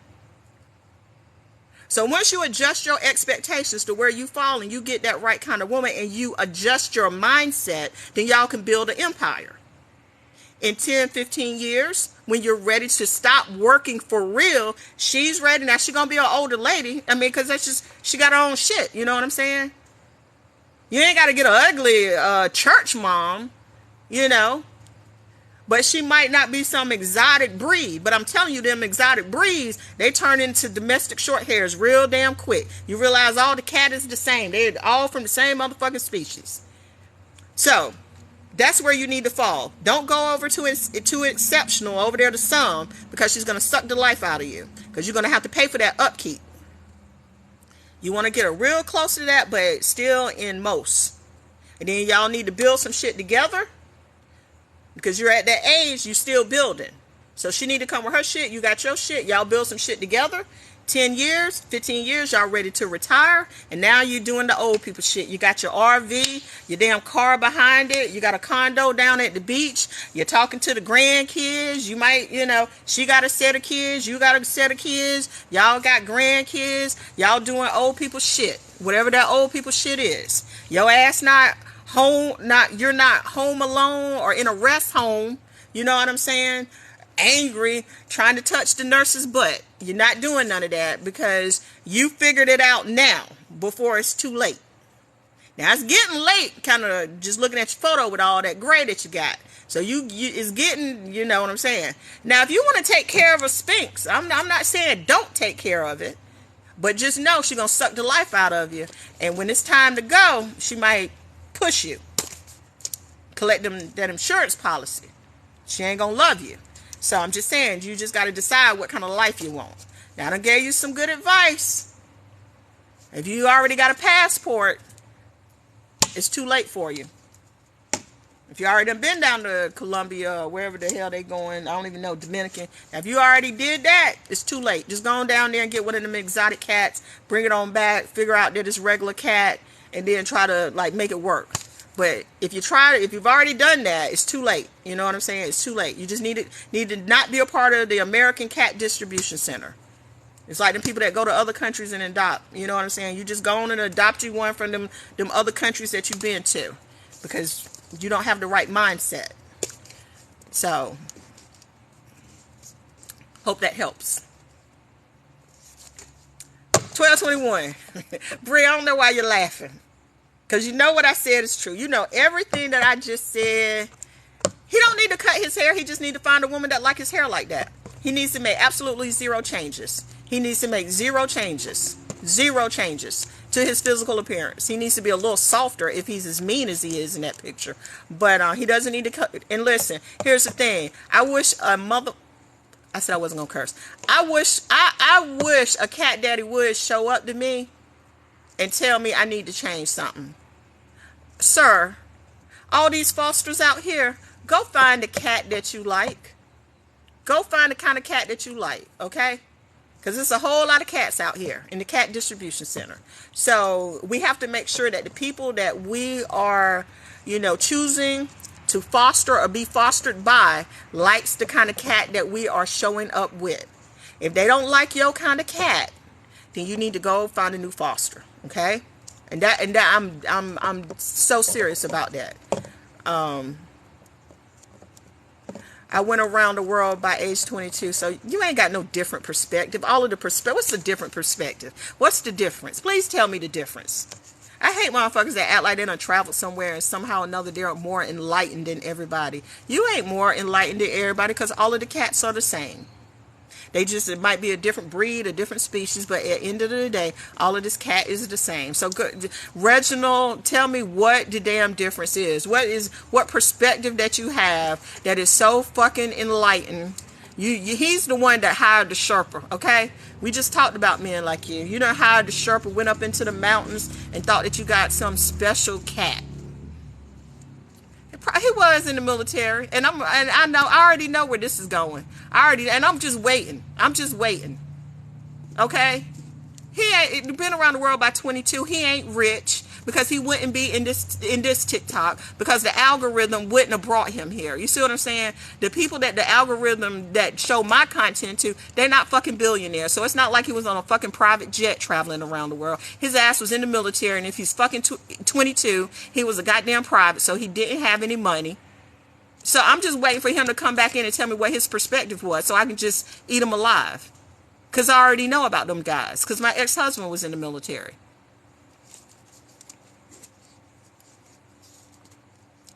So once you adjust your expectations to where you fall and you get that right kind of woman and you adjust your mindset, then y'all can build an empire. In 10, 15 years, when you're ready to stop working for real, she's ready. Now, she's going to be an older lady. I mean, because that's just, she got her own shit. You know what I'm saying? You ain't got to get an ugly church mom. you know. But she might not be some exotic breed. But I'm telling you, them exotic breeds, they turn into domestic short hairs real damn quick. You realize all the cat is the same. They're all from the same motherfucking species. So that's where you need to fall. Don't go over to exceptional over there to some, because she's going to suck the life out of you. Because you're going to have to pay for that upkeep. You want to get her real close to that, but still in most. And then y'all need to build some shit together. Because you're at that age, you still building. So she need to come with her shit. You got your shit. Y'all build some shit together. 10 years, 15 years, y'all ready to retire. And now you're doing the old people shit. You got your RV, your damn car behind it. You got a condo down at the beach. You're talking to the grandkids. You might, you know, she got a set of kids. You got a set of kids. Y'all got grandkids. Y'all doing old people shit. Whatever that old people shit is. Your ass not home, you're not home alone or in a rest home. You know what I'm saying? Angry, trying to touch the nurse's butt. You're not doing none of that because you figured it out now before it's too late. Now it's getting late, kind of just looking at your photo with all that gray that you got. So you it's getting, you know what I'm saying? Now if you want to take care of a Sphinx, I'm not saying don't take care of it, but just know she's gonna suck the life out of you. And when it's time to go, she might push you, collect that insurance policy. She ain't gonna love you. So I'm just saying, you just got to decide what kind of life you want. Now I done gave you some good advice. If you already got a passport, it's too late for you. If you already done been down to Colombia or wherever the hell they going, I don't even know, Dominican. Now, if you already did that, it's too late. Just go on down there and get one of them exotic cats, bring it on back, figure out that it's regular cat, and then try to like make it work. But if you've already done that, it's too late. You know what I'm saying? It's too late. You just need to not be a part of the American Cat Distribution Center. It's like them people that go to other countries and adopt. You know what I'm saying? You just go on and adopt you one from them other countries that you've been to, because you don't have the right mindset. So, hope that helps. 1221. Brie, I don't know why you're laughing. Because you know what I said is true. You know everything that I just said. He don't need to cut his hair. He just need to find a woman that like his hair like that. He needs to make absolutely zero changes. He needs to make zero changes. Zero changes to his physical appearance. He needs to be a little softer if he's as mean as he is in that picture. But he doesn't need to cut. And listen, here's the thing. I wish a mother... I said I wasn't going to curse. I wish a cat daddy would show up to me and tell me I need to change something. Sir, all these fosters out here, go find the cat that you like. Go find the kind of cat that you like, okay? Because there's a whole lot of cats out here in the cat distribution center. So we have to make sure that the people that we are, you know, choosing to foster or be fostered by likes the kind of cat that we are showing up with. If they don't like your kind of cat, then you need to go find a new foster, okay? And that I'm so serious about that. I went around the world by age 22, so you ain't got no different perspective. All of the perspective. What's the different perspective? What's the difference? Please tell me the difference. I hate motherfuckers that act like they done traveled somewhere and somehow or another they're more enlightened than everybody. You ain't more enlightened than everybody, because all of the cats are the same. It might be a different breed, a different species, but at the end of the day, all of this cat is the same. So, good, Reginald, tell me what the damn difference is. What perspective that you have that is so fucking enlightened. He's the one that hired the Sherpa, okay? We just talked about men like you. You know, hired the Sherpa, went up into the mountains and thought that you got some special cat. He was in the military, and I already know where this is going. I'm just waiting. Okay? He ain't been around the world by 22. He ain't rich because he wouldn't be in this TikTok, because the algorithm wouldn't have brought him here. You see what I'm saying? The people that the algorithm that show my content to, they're not fucking billionaires. So it's not like he was on a fucking private jet traveling around the world. His ass was in the military, and if he's fucking 22, he was a goddamn private, so he didn't have any money. So I'm just waiting for him to come back in and tell me what his perspective was, so I can just eat him alive. Because I already know about them guys, because my ex-husband was in the military.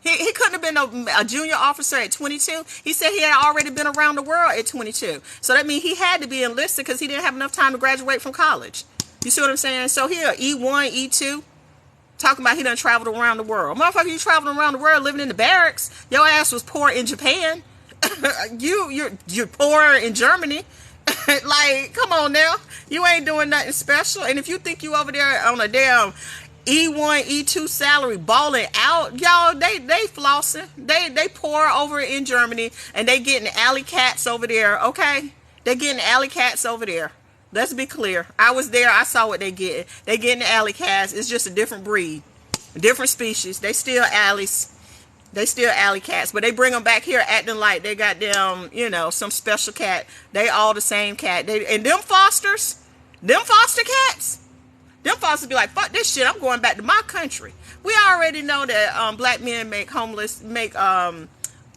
He couldn't have been a junior officer at 22. He said he had already been around the world at 22. So that means he had to be enlisted because he didn't have enough time to graduate from college. You see what I'm saying? So here, E1, E2, talking about he done traveled around the world. Motherfucker, you traveling around the world living in the barracks. Your ass was poor in Japan. You're poor in Germany. Like, come on now. You ain't doing nothing special. And if you think you over there on a damn E1, E2 salary balling out, y'all, they flossing. They poor over in Germany, and they getting alley cats over there, okay? They getting alley cats over there. Let's be clear. I was there. I saw what they getting. They getting the alley cats. It's just a different breed, a different species. They still alleys. They still alley cats, but they bring them back here acting like they got them, you know, some special cat. They all the same cat. And them foster cats, them fosters be like, fuck this shit, I'm going back to my country. We already know that black men make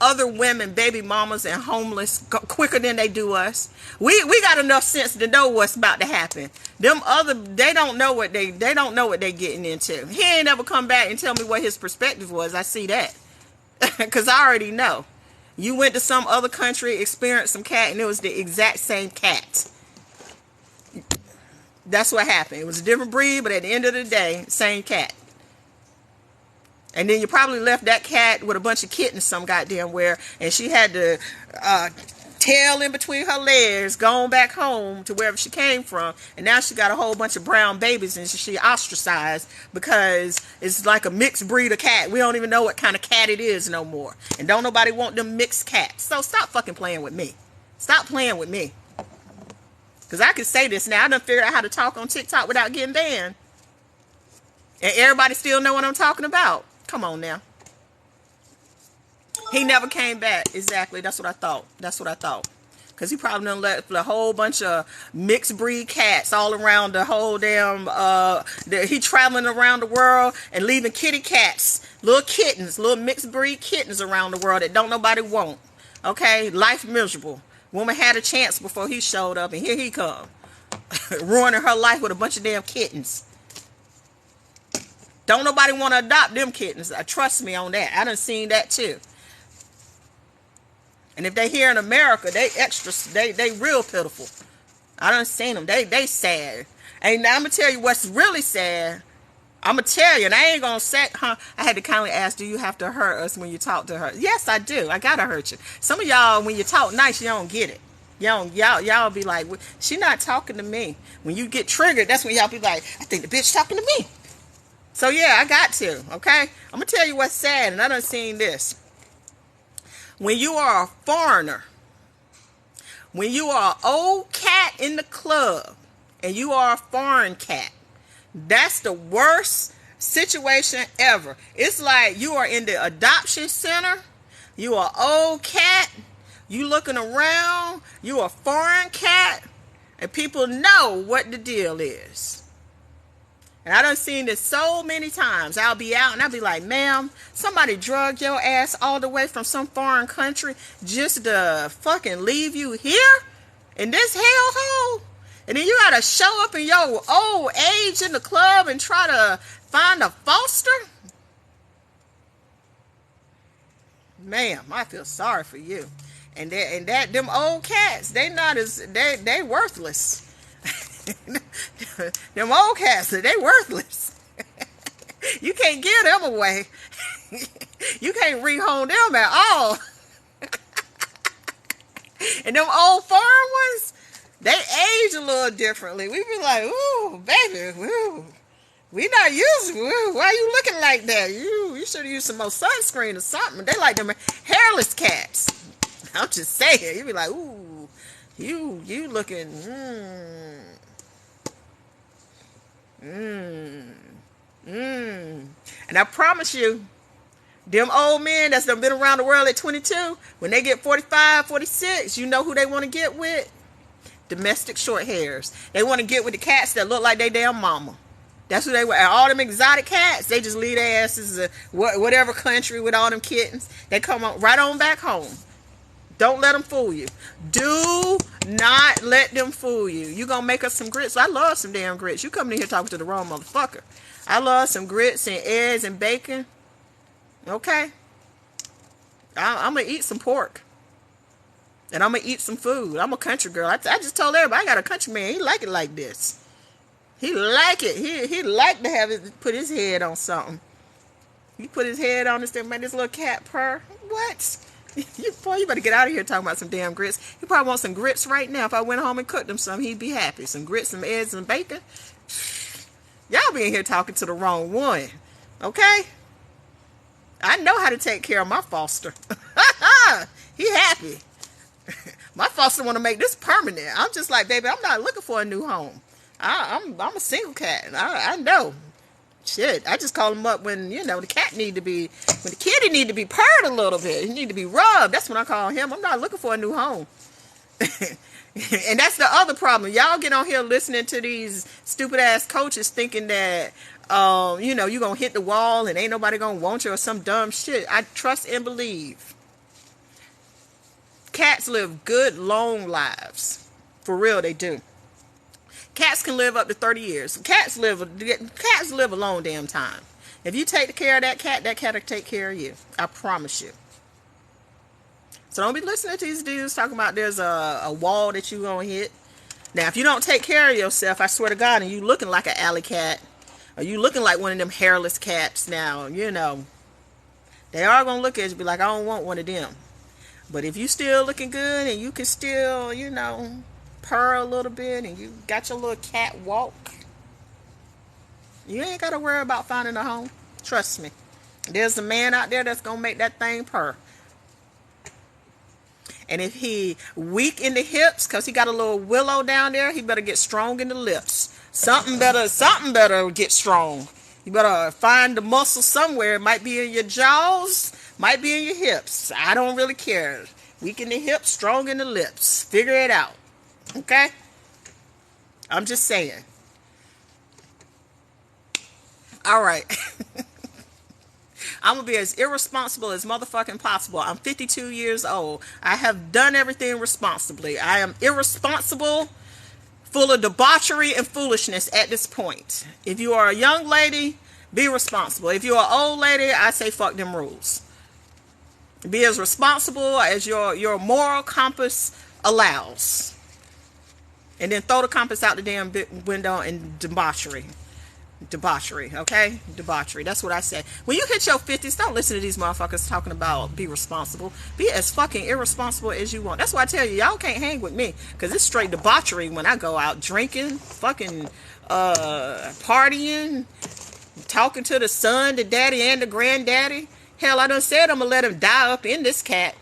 other women, baby mamas, and homeless quicker than they do us. We got enough sense to know what's about to happen. They don't know what they don't know what they getting into. He ain't ever come back and tell me what his perspective was. I see that. Because I already know. You went to some other country, experienced some cat, and it was the exact same cat. That's what happened. It was a different breed, but at the end of the day, same cat. And then you probably left that cat with a bunch of kittens some goddamn where, and she had to tail in between her legs, going back home to wherever she came from, and now she got a whole bunch of brown babies, and she ostracized because it's like a mixed breed of cat. We don't even know what kind of cat it is no more, and don't nobody want them mixed cats. So stop fucking playing with me. Stop playing with me, because I can say this now. I done figured out how to talk on TikTok without getting banned, and everybody still know what I'm talking about. Come on now. He never came back. Exactly. That's what I thought. Because he probably done left a whole bunch of mixed breed cats all around the whole damn, he traveling around the world and leaving kitty cats, little kittens, little mixed breed kittens around the world that don't nobody want. Okay? Life miserable. Woman had a chance before he showed up, and here he come. Ruining her life with a bunch of damn kittens. Don't nobody want to adopt them kittens. Trust me on that. I done seen that too. And if they here in America, they extra, they real pitiful. I done seen them. They sad. And now I'm going to tell you what's really sad. I'm going to tell you, and I ain't going to say, I had to kindly ask, do you have to hurt us when you talk to her? Yes, I do. I got to hurt you. Some of y'all, when you talk nice, you don't get it. Y'all be like, well, she not talking to me. When you get triggered, that's when y'all be like, I think the bitch talking to me. So yeah, I got to, okay? I'm going to tell you what's sad, and I done seen this. When you are a foreigner, when you are an old cat in the club, and you are a foreign cat, that's the worst situation ever. It's like you are in the adoption center, you are an old cat, you looking around, you a foreign cat, and people know what the deal is. And I done seen this so many times. I'll be out and I'll be like, ma'am, somebody drug your ass all the way from some foreign country just to fucking leave you here in this hellhole? And then you gotta show up in your old age in the club and try to find a foster? Ma'am, I feel sorry for you. And them old cats, they worthless. Them old cats, they worthless. You can't give them away. You can't rehome them at all. And them old foreign ones, they age a little differently. We be like, ooh, baby, ooh, we not used to, ooh, why you looking like that? You should have used some more sunscreen or something. They like them hairless cats. I'm just saying. You be like, ooh, you looking, And I promise you, them old men that's done been around the world at 22, when they get 45, 46, you know who they want to get with? Domestic short hairs. They want to get with the cats that look like they damn mama. That's who they want. All them exotic cats, they just leave their asses in whatever country with all them kittens. They come on right on back home. Don't let them fool you. Do not let them fool you. You gonna make us some grits. I love some damn grits. You coming in here talking to the wrong motherfucker. I love some grits and eggs and bacon. Okay? I'm gonna eat some pork, and I'm gonna eat some food. I'm a country girl. I just told everybody I got a country man. He like it like this. He like it. He like to have it, put his head on something. He put his head on this thing, made this little cat purr. What? Boy, you better get out of here talking about some damn grits. He probably wants some grits right now. If I went home and cooked him some, he'd be happy. Some grits, some eggs, and bacon. Y'all be in here talking to the wrong one. Okay? I know how to take care of my foster. He happy. My foster want to make this permanent. I'm just like, baby, I'm not looking for a new home. I'm a single cat. I know. Shit, I just call him up when, the cat need to be, when the kitty need to be purred a little bit. He need to be rubbed. That's when I call him. I'm not looking for a new home. And that's the other problem. Y'all get on here listening to these stupid ass coaches thinking that, you're going to hit the wall and ain't nobody going to want you or some dumb shit. I trust and believe. Cats live good, long lives. For real, they do. Cats can live up to 30 years. Cats live a long damn time. If you take care of that cat will take care of you. I promise you. So don't be listening to these dudes talking about there's a wall that you gonna hit. Now, if you don't take care of yourself, I swear to God, and you looking like an alley cat, or you looking like one of them hairless cats now, they are gonna look at you and be like, I don't want one of them. But if you still looking good and you can still, purr a little bit and you got your little cat walk, you ain't got to worry about finding a home. Trust me. There's a man out there that's going to make that thing purr. And if he weak in the hips because he got a little willow down there, he better get strong in the lips. Something better get strong. You better find the muscle somewhere. It might be in your jaws, might be in your hips. I don't really care. Weak in the hips, strong in the lips. Figure it out. Okay? I'm just saying. All right. I'm going to be as irresponsible as motherfucking possible. I'm 52 years old. I have done everything responsibly. I am irresponsible, full of debauchery and foolishness at this point. If you are a young lady, be responsible. If you're an old lady, I say fuck them rules. Be as responsible as your moral compass allows. And then throw the compass out the damn window and debauchery. Debauchery, okay? Debauchery. That's what I say. When you hit your 50s, don't listen to these motherfuckers talking about be responsible. Be as fucking irresponsible as you want. That's why I tell you, y'all can't hang with me. Because it's straight debauchery when I go out drinking, fucking partying, talking to the son, the daddy, and the granddaddy. Hell, I done said I'm going to let him die up in this cat.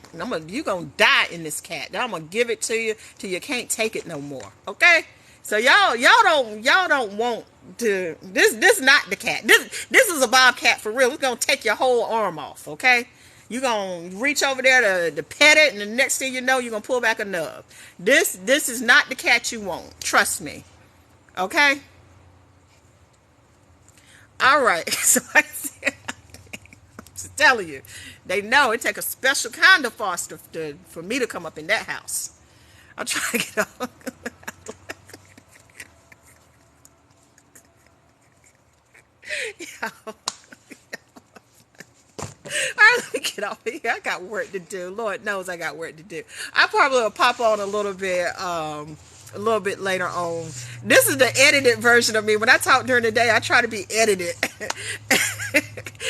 You going to die in this cat. Now I'm going to give it to you till you can't take it no more. Okay? So y'all don't want to, this not the cat. This is a bobcat for real. It's going to take your whole arm off. Okay? You're going to reach over there to pet it, and the next thing you know, you're going to pull back a nub. This is not the cat you want. Trust me. Okay? All right. So I said, telling you, they know it take a special kind of foster for me to come up in that house. I'll try to get on. All right, let me get off of here. I got work to do. Lord knows I got work to do. I probably will pop on a little bit later on. This is the edited version of me. When I talk during the day, I try to be edited.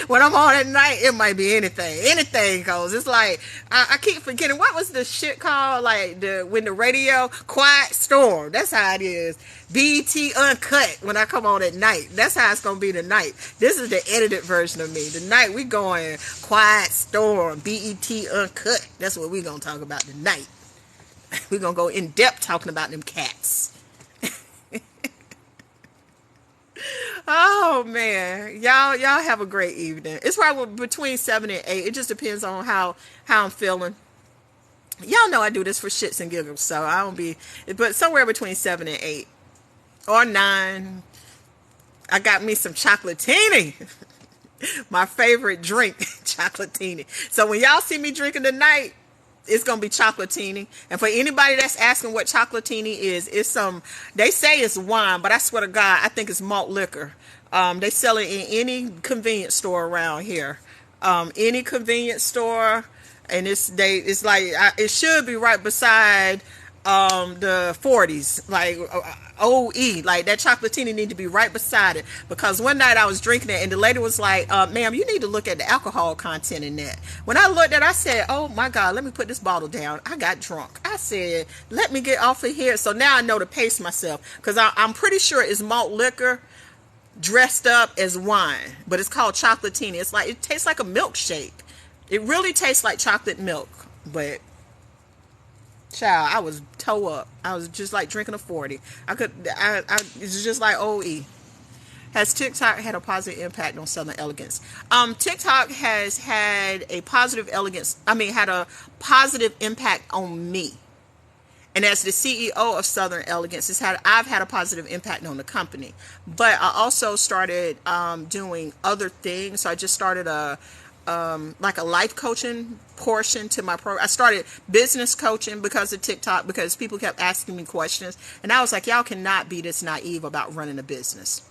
When I'm on at night, it might be anything. Anything goes. It's like, I keep forgetting, what was the shit called? Like, when the radio, Quiet Storm. That's how it is. BET Uncut when I come on at night. That's how it's going to be tonight. This is the edited version of me. Tonight, we going Quiet Storm, BET Uncut. That's what we going to talk about tonight. We're going to go in depth talking about them cats. Oh, man. Y'all have a great evening. It's probably between 7 and 8. It just depends on how I'm feeling. Y'all know I do this for shits and giggles, so I don't be... But somewhere between 7 and 8. Or 9. I got me some chocolatini. My favorite drink, chocolatini. So when y'all see me drinking tonight, it's going to be chocolatini. And for anybody that's asking what chocolatini is, it's they say it's wine, but I swear to God, I think it's malt liquor. They sell it in any convenience store around here. Any convenience store. and it's like it should be right beside the 40s, like OE, like that chocolatini need to be right beside it, because one night I was drinking it and the lady was like, ma'am, you need to look at the alcohol content in that. When I looked at it, I said, oh my God, let me put this bottle down. I got drunk. I said, let me get off of here. So now I know to pace myself, because I'm pretty sure it's malt liquor dressed up as wine, but it's called chocolatini. It's like, it tastes like a milkshake. It really tastes like chocolate milk, but child, I was toe up. I was just like drinking a 40. It's just like OE. Has TikTok had a positive impact on Southern Elegance? TikTok has had a positive had a positive impact on me. And as the CEO of Southern Elegance, I've had a positive impact on the company. But I also started doing other things. So I just started like a life coaching portion to my program. I started business coaching because of TikTok, because people kept asking me questions, and I was like, y'all cannot be this naive about running a business.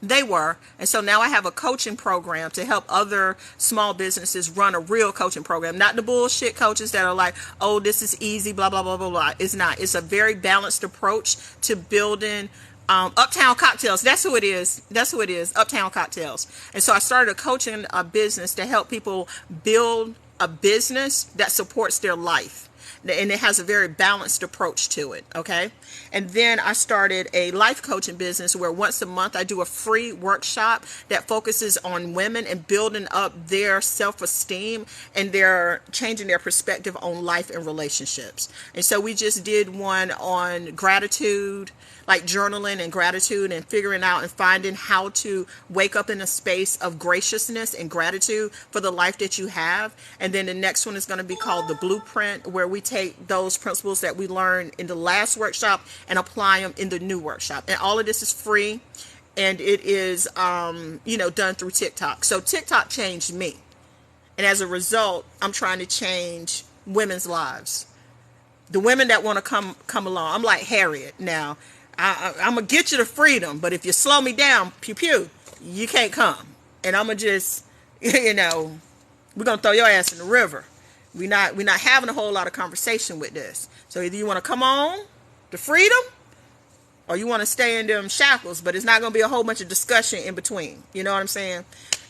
They were. And so now I have a coaching program to help other small businesses run a real coaching program, not the bullshit coaches that are like, oh, this is easy, blah blah blah blah blah. It's not. It's a very balanced approach to building Uptown Cocktails. That's who it is. Uptown Cocktails. And so I started a coaching business to help people build a business that supports their life. And it has a very balanced approach to it. Okay. And then I started a life coaching business where once a month I do a free workshop that focuses on women and building up their self-esteem, and they're changing their perspective on life and relationships. And so we just did one on gratitude, like journaling and gratitude, and figuring out and finding how to wake up in a space of graciousness and gratitude for the life that you have. And then the next one is going to be called The Blueprint, where we take those principles that we learned in the last workshop and apply them in the new workshop. And all of this is free, and it is done through TikTok. So TikTok changed me, and as a result, I'm trying to change women's lives, the women that want to come along. I'm like Harriet now. I'm going to get you to freedom, but if you slow me down, pew pew, you can't come. And I'm going to just, we're going to throw your ass in the river. We're not having a whole lot of conversation with this. So either you want to come on to freedom, or you want to stay in them shackles, but it's not going to be a whole bunch of discussion in between. You know what I'm saying?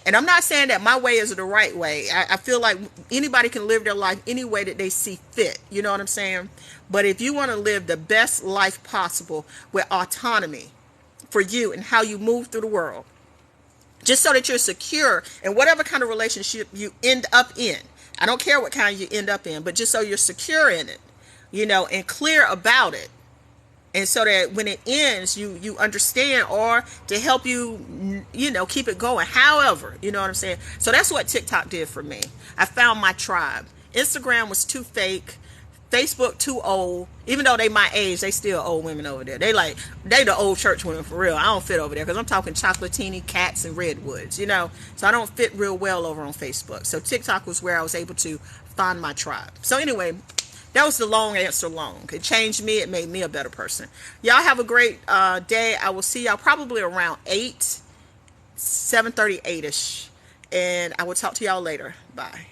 And I'm not saying that my way is the right way. I feel like anybody can live their life any way that they see fit. You know what I'm saying? But if you want to live the best life possible with autonomy for you and how you move through the world, just so that you're secure in whatever kind of relationship you end up in. I don't care what kind you end up in, but just so you're secure in it, and clear about it. And so that when it ends, you understand, or to help you, keep it going. However, you know what I'm saying? So that's what TikTok did for me. I found my tribe. Instagram was too fake. Facebook too old. Even though they my age, they still old women over there. They the old church women for real. I don't fit over there because I'm talking chocolatini, cats, and redwoods, So I don't fit real well over on Facebook. So TikTok was where I was able to find my tribe. So anyway, that was the long answer long. It changed me. It made me a better person. Y'all have a great day. I will see y'all probably around 7:30, 8ish. And I will talk to y'all later. Bye.